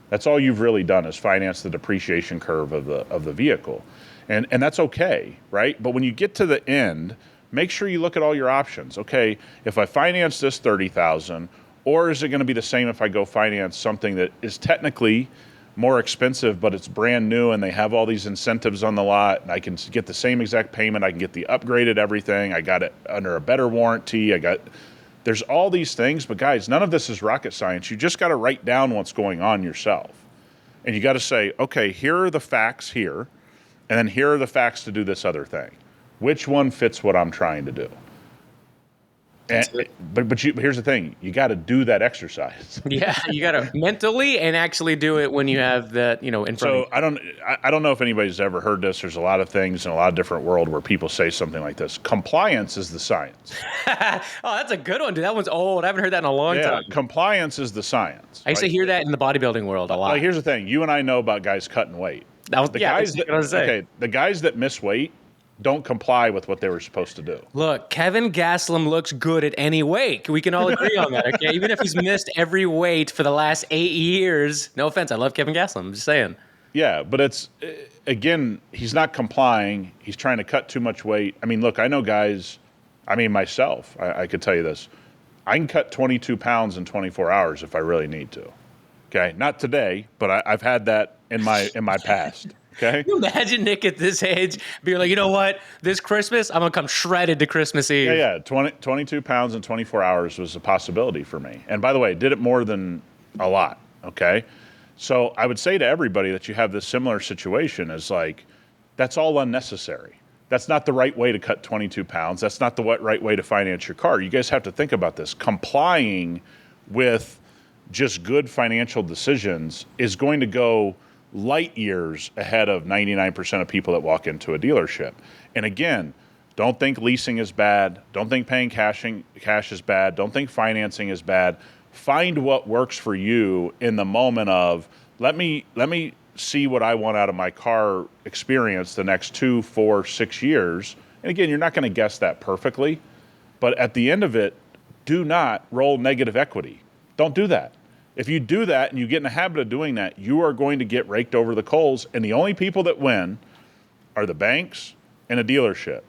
That's all you've really done is finance the depreciation curve of the vehicle. And that's okay, right? But when you get to the end, make sure you look at all your options. Okay, if I finance this $30,000, or is it going to be the same if I go finance something that is technically more expensive, but it's brand new and they have all these incentives on the lot and I can get the same exact payment, I can get the upgraded everything, I got it under a better warranty, there's all these things, but guys, none of this is rocket science. You just got to write down what's going on yourself. And you got to say, okay, here are the facts here, and then here are the facts to do this other thing. Which one fits what I'm trying to do? But here's the thing. You got to do that exercise. Yeah, you got to mentally and actually do it when you have that, in front of you. So I don't know if anybody's ever heard this. There's a lot of things in a lot of different world where people say something like this. Compliance is the science. Oh, that's a good one, dude. That one's old. I haven't heard that in a long time. Compliance is the science. I used to hear that in the bodybuilding world a lot. Like, here's the thing. You and I know about guys cutting weight. The guys that miss weight don't comply with what they were supposed to do. Look, Kevin Gastelum looks good at any weight. We can all agree on that, okay? Even if he's missed every weight for the last 8 years. No offense, I love Kevin Gastelum. I'm just saying. Yeah, but it's, again, he's not complying. He's trying to cut too much weight. I mean, look, I know guys, myself, I could tell you this. I can cut 22 pounds in 24 hours if I really need to. Okay? Not today, but I've had that in my past. Okay. Can you imagine Nick at this age being like, you know what? This Christmas, I'm going to come shredded to Christmas Eve. Yeah. 22 pounds in 24 hours was a possibility for me. And by the way, I did it more than a lot. Okay. So I would say to everybody that you have this similar situation is like, that's all unnecessary. That's not the right way to cut 22 pounds. That's not the right way to finance your car. You guys have to think about this. Complying with just good financial decisions is going to go light years ahead of 99% of people that walk into a dealership. And again, don't think leasing is bad. Don't think paying cash is bad. Don't think financing is bad. Find what works for you in the moment of, let me see what I want out of my car experience the next 2, 4, 6 years. And again, you're not going to guess that perfectly, but at the end of it, do not roll negative equity. Don't do that. If you do that and you get in the habit of doing that, you are going to get raked over the coals. And the only people that win are the banks and a dealership.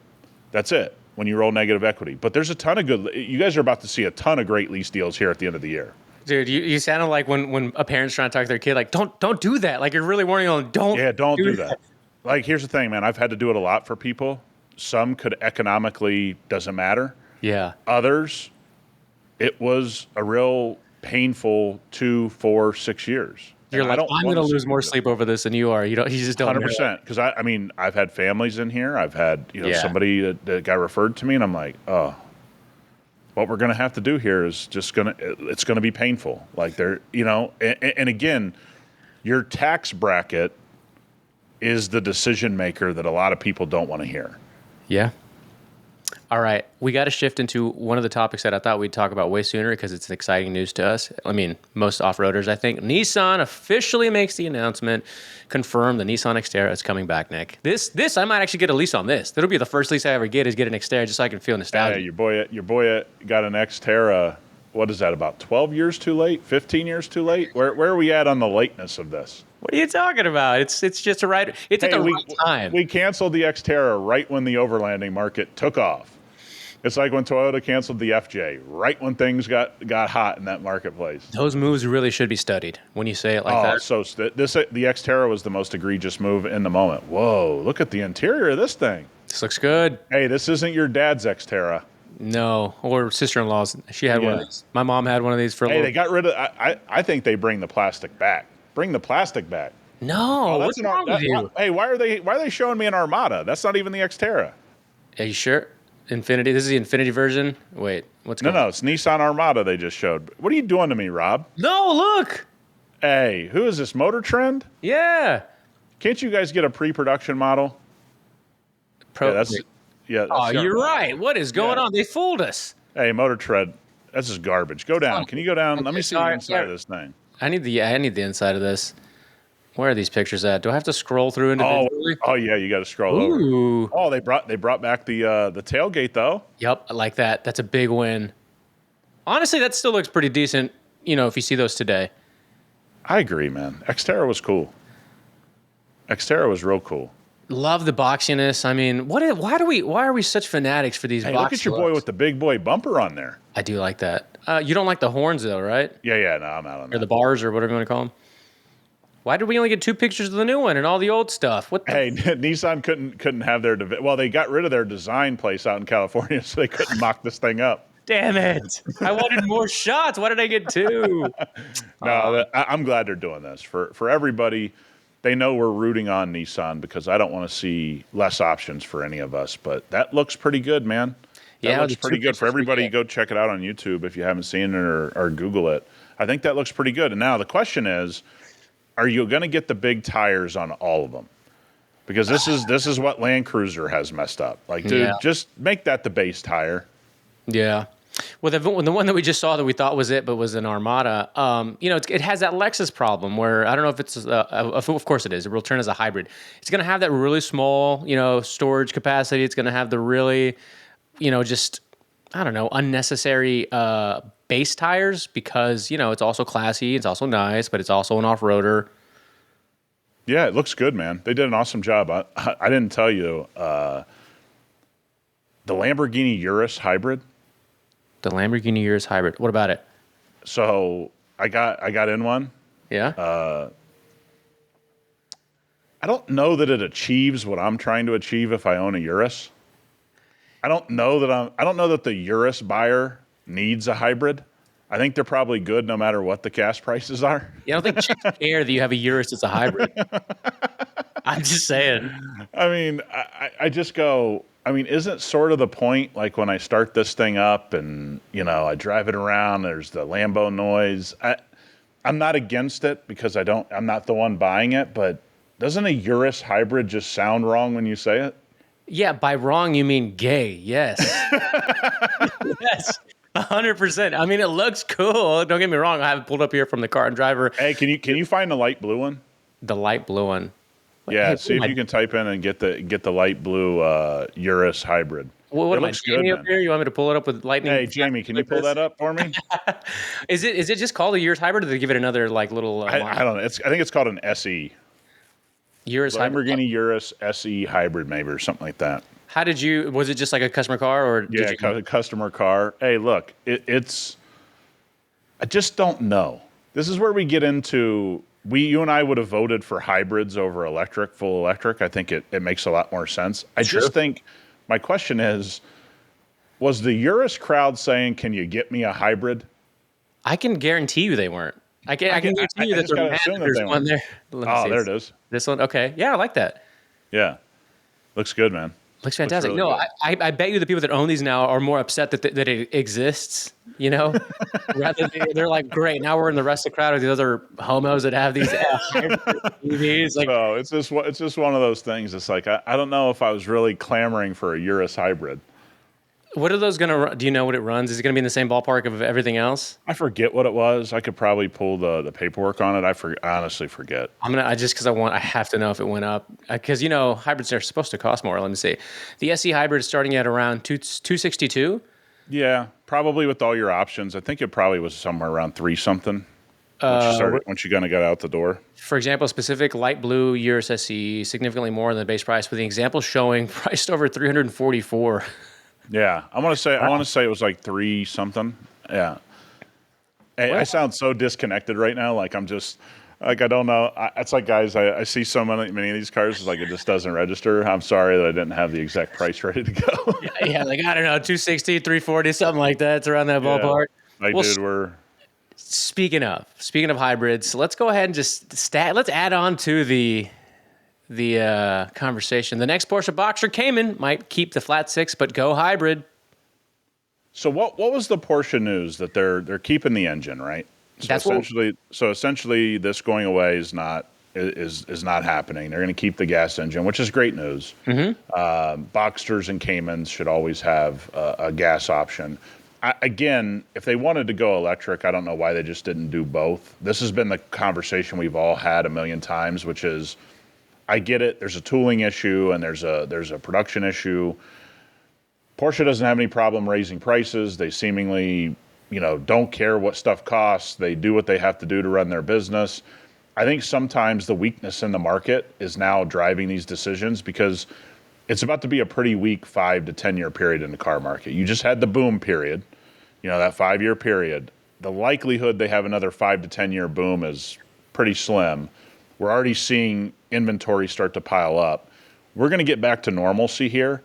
That's it when you roll negative equity. But there's a ton of you guys are about to see a ton of great lease deals here at the end of the year. Dude, you sounded like when a parent's trying to talk to their kid, like, don't do that. Like, you're really warning them, don't do that. Like, here's the thing, man. I've had to do it a lot for people. some could economically doesn't matter. Yeah. Others, it was a real painful 2, 4, 6 years. You're And like, I'm going to lose more sleep. sleep over this than you are. You just don't know. 100%. Because I mean, I've had families in here. I've had somebody that got referred to me, and I'm like, oh, what we're going to have to do here is it's going to be painful. Like and again, your tax bracket is the decision maker that a lot of people don't want to hear. Yeah. All right. We got to shift into one of the topics that I thought we'd talk about way sooner because it's exciting news to us. I mean, most off-roaders, I think. Nissan officially makes the announcement, confirmed the Nissan Xterra is coming back, Nick. This I might actually get a lease on this. That'll be the first lease I ever get is get an Xterra just so I can feel nostalgia. Hey, your boy got an Xterra. What is that, about 12 years too late? 15 years too late? Where are we at on the lateness of this? What are you talking about? It's just a right. It's at the right time. We canceled the Xterra right when the overlanding market took off. It's like when Toyota canceled the FJ, right when things got hot in that marketplace. Those moves really should be studied when you say it like that. So the Xterra was the most egregious move in the moment. Whoa, look at the interior of this thing. This looks good. Hey, this isn't your dad's Xterra. No, or sister-in-law's. She had one of these. My mom had one of these for a little. Hey, they got rid of. I think they bring the plastic back. Bring the plastic back. No, what's wrong with you? Hey, why are they showing me an Armada? That's not even the Xterra. Are you sure? Infinity. This is the Infinity version. Wait, what's going on? No, it's Nissan Armada they just showed. What are you doing to me, Rob? No, look. Hey, who is this, Motor Trend? Yeah. Can't you guys get a pre-production model? That's oh, you're right. What is going on? They fooled us. Hey, Motor Trend, that's just garbage. Go down. Can you go down? Let me see the inside of this thing. I need the inside of this. Where are these pictures at? Do I have to scroll through individually? Oh yeah, you got to scroll over. Oh, they brought back the tailgate though. Yep, I like that. That's a big win. Honestly, that still looks pretty decent. If you see those today. I agree, man. Xterra was cool. Xterra was real cool. Love the boxiness. I mean, why are we such fanatics for these? Hey, look at your boy with the big boy bumper on there. I do like that. You don't like the horns though, right? Yeah. No, I'm out on that. Or the bars, or whatever you want to call them. Why did we only get 2 pictures of the new one and all the old stuff? Hey, Nissan couldn't have their they got rid of their design place out in California, so they couldn't mock this thing up. Damn it! I wanted more shots. Why did I get 2? No, I'm glad they're doing this for everybody. They know we're rooting on Nissan because I don't want to see less options for any of us. But that looks pretty good, man. That looks pretty good for everybody. Go check it out on YouTube if you haven't seen it or Google it. I think that looks pretty good. And now the question is, are you going to get the big tires on all of them? Because this is what Land Cruiser has messed up. Like, dude, just make that the base tire. Yeah. Well, the one that we just saw that we thought was it, but was an Armada. It has that Lexus problem where I don't know if it's of course it is. It will turn as a hybrid. It's going to have that really small, storage capacity. It's going to have the really, just I don't know, unnecessary base tires because it's also classy, it's also nice, but it's also an off-roader. Yeah, it looks good, man. They did an awesome job. I didn't tell you the Lamborghini Urus hybrid. The Lamborghini Urus hybrid. What about it? So I got in one. Yeah. I don't know that it achieves what I'm trying to achieve if I own a Urus. I don't know that the Urus buyer needs a hybrid. I think they're probably good no matter what the gas prices are. Yeah, I don't think chicks care that you have a Urus that's a hybrid. I'm just saying. I mean, I just go, isn't sort of the point, like when I start this thing up and, I drive it around, there's the Lambo noise. I'm not against it because I'm not the one buying it, but doesn't a Urus hybrid just sound wrong when you say it? Yeah, by wrong you mean gay. Yes. Yes. 100%. I mean, it looks cool. Don't get me wrong. I have it pulled up here from the car and driver. Hey, can you find the light blue one? The light blue one. Yeah, see if you can type in and get the light blue Urus hybrid. Well, what am I, Jamie up here? You want me to pull it up with lightning? Hey, Jamie, can you pull that up for me? Is it just called a Urus hybrid, or do they give it another little? I don't know. I think it's called an SE. Urus Lamborghini Urus SE hybrid, maybe, or something like that. How did you? Was it just like a customer car, or did you? Customer car? Hey, look, it's. I just don't know. This is where we get into. You and I would have voted for hybrids over full electric. I think it makes a lot more sense. I just think My question is, was the Urus crowd saying, "Can you get me a hybrid"? I can guarantee you they weren't. I can guarantee you I that just they're gotta mad assume that that there's they one weren't. there. Let me Oh, see. there it is. This one? Okay. Yeah, I like that. Yeah, looks good, man. Looks fantastic. really No, good. I bet you the people that own these now are more upset that it exists, you know? Rather they're like, great, now we're in the rest of the crowd of these other homos that have these hybrid EVs. Like, So it's just one of those things. It's like I don't know if I was really clamoring for a Urus hybrid. what are those going to run? Do you know what it runs? Is it going to be in the same ballpark of everything else? I forget what it was. I could probably pull the paperwork on it. I honestly forget. I have to know if it went up. Because, hybrids are supposed to cost more. Let me see. The SE hybrid is starting at around 262. Yeah, probably with all your options. I think it probably was somewhere around 3 something. Once you kind of got out the door. For example, specific light blue Urus SE, significantly more than the base price, with the example showing priced over 344. Yeah, I want to say it was like 3 something. Yeah. Hey, I sound so disconnected right now. Like I'm just like I don't know. It's like guys, I see so many of these cars. It's like it just doesn't register. I'm sorry that I didn't have the exact price ready to go. Yeah, like I don't know, 260, 340, something like that. It's around that ballpark. Like, Well, dude, speaking of hybrids, let's go ahead and let's add on to the conversation. The next Porsche Boxer Cayman might keep the flat six, but go hybrid. So what was the Porsche news that they're keeping the engine, right? So essentially this going away is not happening. They're going to keep the gas engine, which is great news. Boxsters and Caymans should always have a gas option. Again, if they wanted to go electric, I don't know why they just didn't do both. This has been the conversation we've all had a million times, which is, I get it. There's a tooling issue and there's a production issue. Porsche doesn't have any problem raising prices. They seemingly, don't care what stuff costs. They do what they have to do to run their business. I think sometimes the weakness in the market is now driving these decisions because it's about to be a pretty weak 5 to 10 year period in the car market. You just had the boom period, that 5-year period. The likelihood they have another 5 to 10 year boom is pretty slim. We're already seeing inventory start to pile up. We're going to get back to normalcy here.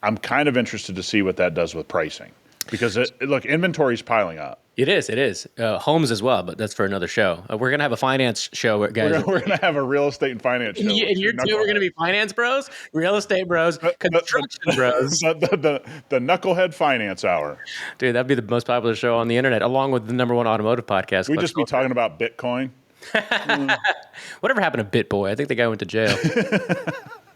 I'm kind of interested to see what that does with pricing because look, inventory's piling up. It is. Homes as well, but that's for another show. We're going to have a finance show, guys. We're going to have a real estate and finance show. And you two are going to be finance bros, real estate bros, construction bros. The Knucklehead Finance Hour. Dude, that'd be the most popular show on the internet, along with the #1 automotive podcast. We'd just be talking about Bitcoin. Whatever happened to BitBoy? I think the guy went to jail.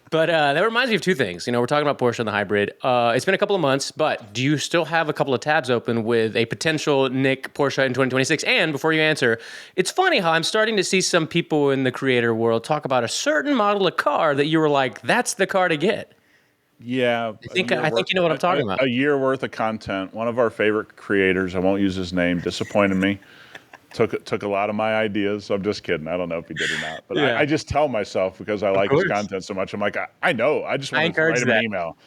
But that reminds me of two things. We're talking about Porsche and the hybrid. It's been a couple of months, but do you still have a couple of tabs open with a potential Nick Porsche in 2026? And before you answer, it's funny how I'm starting to see some people in the creator world talk about a certain model of car that you were like, that's the car to get. Yeah. I think you know what I'm talking about. A year worth of content. One of our favorite creators, I won't use his name, disappointed me. Took a lot of my ideas. I'm just kidding. I don't know if he did or not. But yeah. I just tell myself because I like his content so much. I'm like, I know. I just want to write him an email.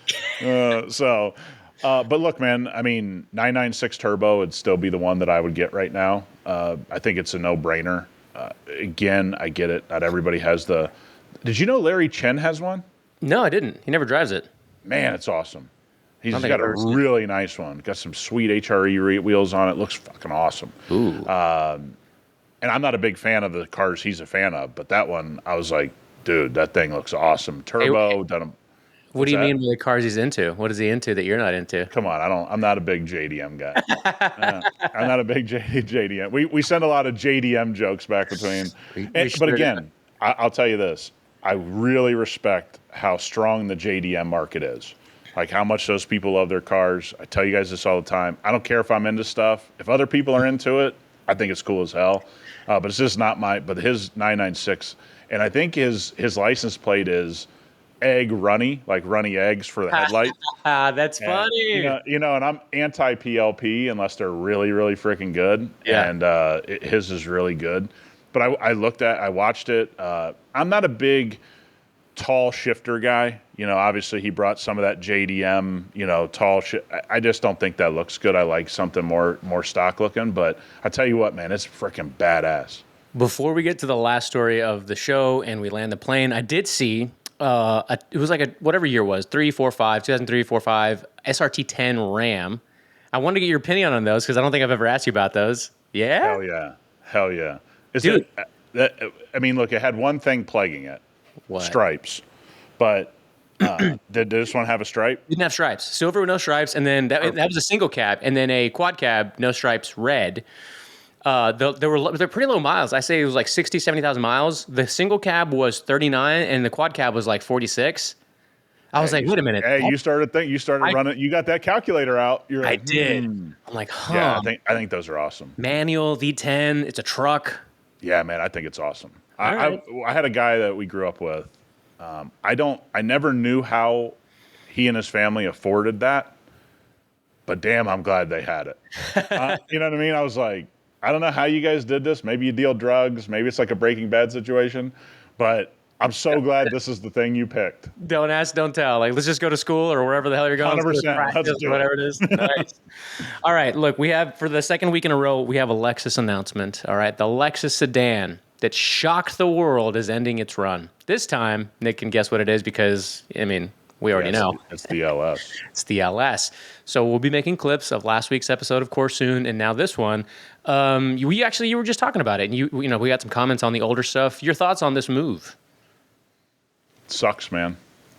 But look, man, 996 Turbo would still be the one that I would get right now. I think it's a no-brainer. Again, I get it. Not everybody has the... Did you know Larry Chen has one? No, I didn't. He never drives it. Man, it's awesome. He's got a really nice one. Got some sweet HRE wheels on it. Looks fucking awesome. Ooh. And I'm not a big fan of the cars he's a fan of, but that one, I was like, dude, that thing looks awesome. Turbo. What do you mean by the cars he's into? What is he into that you're not into? Come on, I'm not a big JDM guy. I'm not a big JDM. We send a lot of JDM jokes back between. But again, I'll tell you this. I really respect how strong the JDM market is. Like how much those people love their cars. I tell you guys this all the time. I don't care if I'm into stuff. If other people are into it, I think it's cool as hell. But it's just not but his 996, and I think his license plate is egg runny, like runny eggs for the headlight. That's funny. And I'm anti PLP unless they're really, really freaking good. Yeah. And his is really good. But I watched it. I'm not a big tall shifter guy. Obviously he brought some of that JDM, tall shit. I just don't think that looks good. I like something more stock looking, but I tell you what, man, it's freaking badass. Before we get to the last story of the show and we land the plane, I did see it was like a whatever year it was 2003, 4, 5 SRT 10 Ram. I wanted to get your opinion on those because I don't think I've ever asked you about those. Yeah, Hell yeah. Hell yeah. Is dude. I mean, look, it had one thing plaguing it. What? Stripes. But did this one have a stripe? Didn't have stripes. Silver with no stripes, and then that was a single cab, and then a quad cab, no stripes, red. They're pretty low miles. I say it was like 60, 70,000 miles. The single cab was 39, and the quad cab was like 46. I was like, wait a minute. Hey, you started running. You got that calcalibrator out. You're like, I did. I'm like, huh. Yeah, I think those are awesome. Manual V10. It's a truck. Yeah, man, I think it's awesome. Right. I had a guy that we grew up with. I never knew how he and his family afforded that, but damn, I'm glad they had it. You know what I mean? I was like, I don't know how you guys did this. Maybe you deal drugs. Maybe it's like a Breaking Bad situation, but I'm so glad this is the thing you picked. Don't ask, don't tell. Like, let's just go to school or wherever the hell you're going. 100%. Let's do whatever it is. Nice. All right. Look, we have, for the second week in a row, we have a Lexus announcement. All right. The Lexus Sedan that shocked the world is ending its run. This time, Nick can guess what it is because, I mean, we already know. It's the LS. It's the LS. So we'll be making clips of last week's episode, of course, soon, and now this one. You were just talking about it, and you know, we got some comments on the older stuff. Your thoughts on this move? Sucks, man.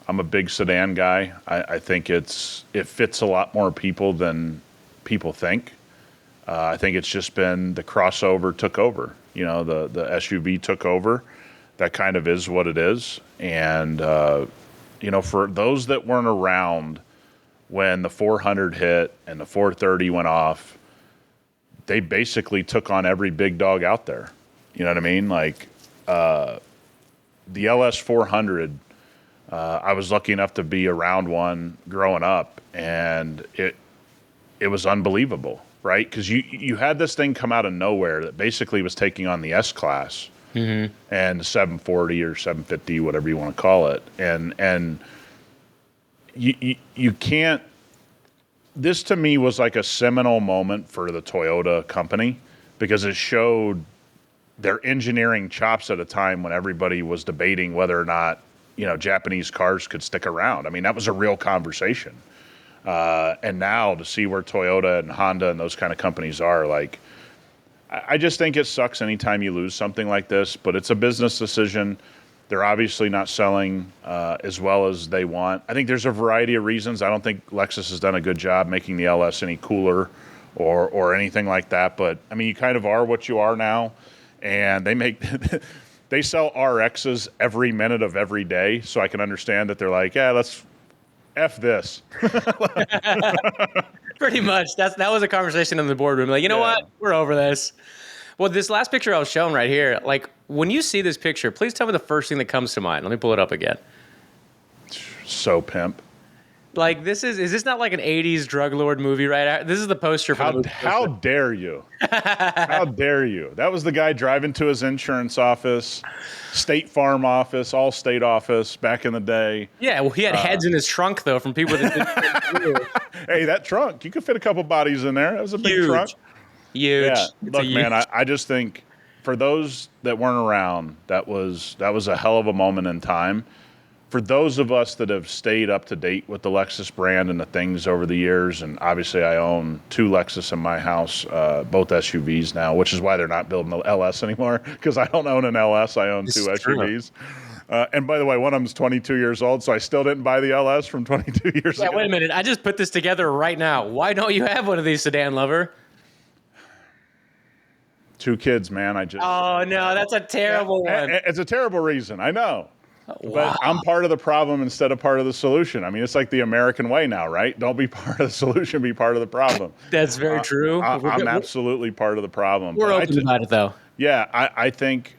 I'm a big sedan guy. I think it fits a lot more people than people think. I think it's just been the crossover took over. You know, the SUV took over. That kind of is what it is. And, you know, for those that weren't around when the 400 hit and the 430 went off, they basically took on every big dog out there. You know what I mean? Like, the LS 400, I was lucky enough to be around one growing up, and it was unbelievable, right? Because you had this thing come out of nowhere that basically was taking on the S-Class and the 740 or 750, whatever you want to call it, and you can't. This to me was like a seminal moment for the Toyota company because it showed their engineering chops at a time when everybody was debating whether or not, you know, Japanese cars could stick around. I mean, that was a real conversation. And now to see where Toyota and Honda and those kind of companies are, like, I just think it sucks anytime you lose something like this, but it's a business decision. They're obviously not selling as well as they want. I think there's a variety of reasons. I don't think Lexus has done a good job making the LS any cooler or anything like that. But, I mean, you kind of are what you are now. And they sell RXs every minute of every day, so I can understand that they're like, yeah, let's F this. Pretty much. That was a conversation in the boardroom. Like, you know what? We're over this. Well, this last picture I was showing right here, like, when you see this picture, please tell me the first thing that comes to mind. Let me pull it up again. So pimp. Like, is this not like an 80s drug lord movie, right? This is the poster for the movie. How dare you? How dare you? That was the guy driving to his insurance office, State Farm office, Allstate office back in the day. Yeah, well, he had heads in his trunk, though, from people that didn't. Hey, that trunk, you could fit a couple bodies in there. That was a big trunk. Huge. Yeah, look, man, I just think for those that weren't around, that was a hell of a moment in time. For those of us that have stayed up to date with the Lexus brand and the things over the years, and obviously I own 2 Lexus in my house, both SUVs now, which is why they're not building the LS anymore, because I don't own an LS, I own 2 SUVs. And by the way, one of them's 22 years old, so I still didn't buy the LS from 22 years ago. Yeah, wait a minute. I just put this together right now. Why don't you have one of these, sedan lover? 2 kids, man. Oh, no, that's a terrible one. It's a terrible reason, I know. Wow. But I'm part of the problem instead of part of the solution. I mean, it's like the American way now, right? Don't be part of the solution, be part of the problem. That's very true. I'm absolutely part of the problem. We're open about it, though. Yeah, I think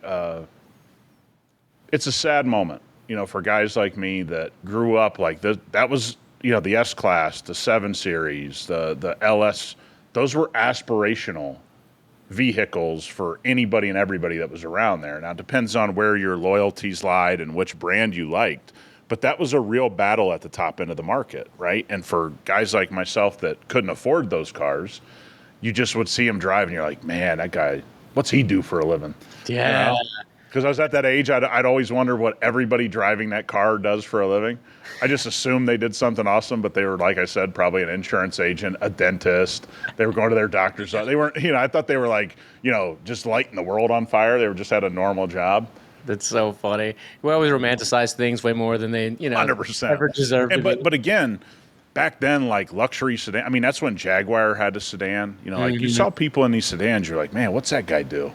it's a sad moment, you know, for guys like me that grew up like this. That was, you know, the S-Class, the 7 Series, the LS. Those were aspirational vehicles for anybody and everybody that was around there. Now, it depends on where your loyalties lied and which brand you liked, but that was a real battle at the top end of the market, right? And for guys like myself that couldn't afford those cars, you just would see him drive and you're like, man, that guy, what's he do for a living? Yeah. You know? Because I was at that age, I'd always wonder what everybody driving that car does for a living. I just assumed they did something awesome, but they were, like I said, probably an insurance agent, a dentist. They were going to their doctor's. They weren't, I thought they were like, just lighting the world on fire. They were just had a normal job. That's so funny. We always romanticize things way more than they, 100%. ever deserve to be. But again, back then, like luxury sedan, I mean, that's when Jaguar had a sedan. You saw people in these sedans, you're like, man, what's that guy do?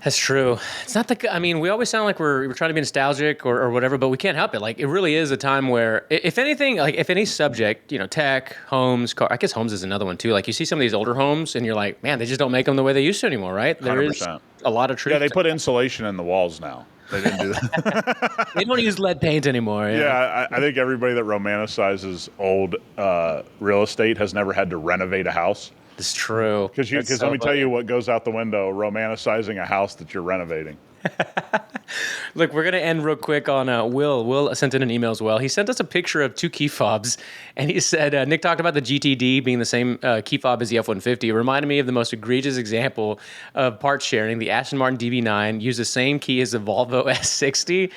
That's true. It's not we always sound like we're trying to be nostalgic or whatever, but we can't help it. Like, it really is a time where, if anything, like if any subject, tech, homes, car, I guess homes is another one too. Like, you see some of these older homes and you're like, man, they just don't make them the way they used to anymore, right? There 100%. is a lot of truth. Yeah, they put insulation in the walls now. They didn't do that. They don't use lead paint anymore. Yeah, I think everybody that romanticizes old real estate has never had to renovate a house. It's true. Because let me tell you what goes out the window, romanticizing a house that you're renovating. Look, we're going to end real quick on Will. Will sent in an email as well. He sent us a picture of two key fobs, and he said, Nick talked about the GTD being the same key fob as the F-150. It reminded me of the most egregious example of parts sharing. The Aston Martin DB9 used the same key as the Volvo S60.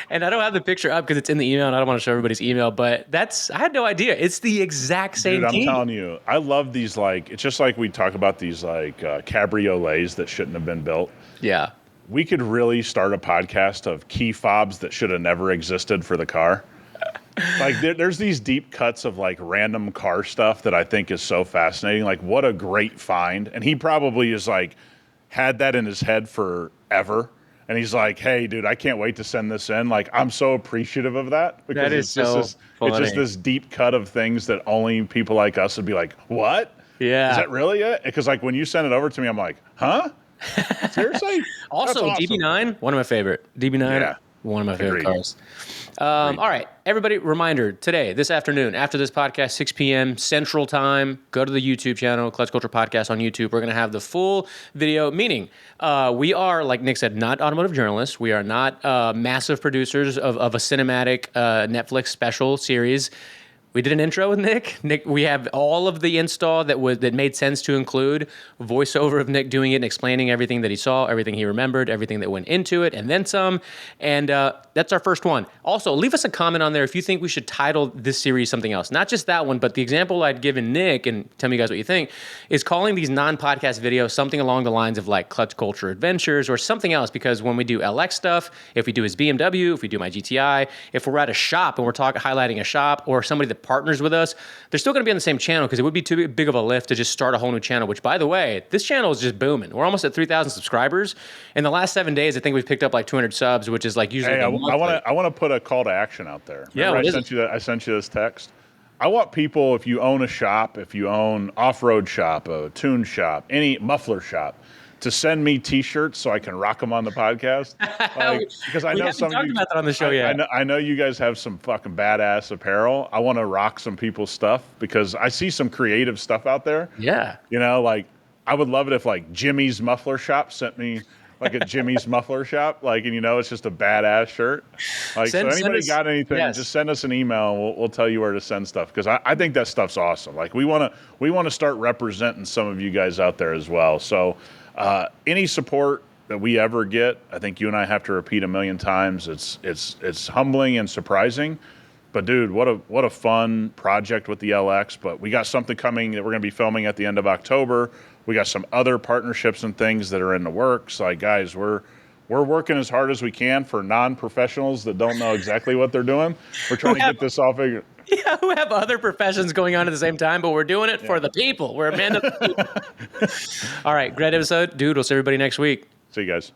And I don't have the picture up because it's in the email, and I don't want to show everybody's email, but I had no idea. It's the exact same Dude, key. I'm telling you, I love these, it's just like we talk about these, cabriolets that shouldn't have been built. Yeah. We could really start a podcast of key fobs that should have never existed for the car. There's these deep cuts of random car stuff that I think is so fascinating. Like, what a great find. And he probably is had that in his head forever. And he's like, hey, dude, I can't wait to send this in. I'm so appreciative of that. Because that is it's just this deep cut of things that only people like us would be like, what? Yeah. Is that really it? Because when you send it over to me, I'm like, huh? Seriously? Also, awesome. DB9, one of my favorite. DB9, one of my favorite cars. All right, everybody, reminder, today, this afternoon, after this podcast, 6 p.m. Central Time, go to the YouTube channel, Clutch Culture Podcast on YouTube. We're going to have the full video, meaning we are, like Nick said, not automotive journalists. We are not massive producers of a cinematic Netflix special series. We did an intro with Nick. We have all of the install that made sense to include, voiceover of Nick doing it and explaining everything that he saw, everything he remembered, everything that went into it, and then some. And that's our first one. Also, leave us a comment on there if you think we should title this series something else. Not just that one, but the example I'd given Nick, and tell me guys what you think, is calling these non-podcast videos something along the lines of Clutch Culture Adventures or something else, because when we do LX stuff, if we do his BMW, if we do my GTI, if we're at a shop and we're highlighting a shop or somebody that partners with us, they're still going to be on the same channel because it would be too big of a lift to just start a whole new channel, which, by the way, this channel is just booming. We're almost at 3,000 subscribers. In the last 7 days, I think we've picked up 200 subs, which is usually Hey, I want to put a call to action out there. Remember I sent you this text? I want people, if you own a shop, if you own off-road shop, a tune shop, any muffler shop, to send me T-shirts so I can rock them on the podcast. Because I know some of you about that on the show yet. I know you guys have some fucking badass apparel. I want to rock some people's stuff because I see some creative stuff out there. Yeah. I would love it if Jimmy's Muffler Shop sent me a Jimmy's Muffler Shop, it's just a badass shirt. So anybody got anything, just send us an email and we'll tell you where to send stuff because I think that stuff's awesome. We want to start representing some of you guys out there as well. So any support that we ever get, I think you and I have to repeat a million times. It's humbling and surprising. But dude, what a fun project with the LX. But we got something coming that we're going to be filming at the end of October. We got some other partnerships and things that are in the works. Guys, we're working as hard as we can for non-professionals that don't know exactly what they're doing. We're trying to get this all figured. Yeah, who have other professions going on at the same time, but we're doing it for the people. We're a man of the people. All right, great episode. Dude, we'll see everybody next week. See you guys.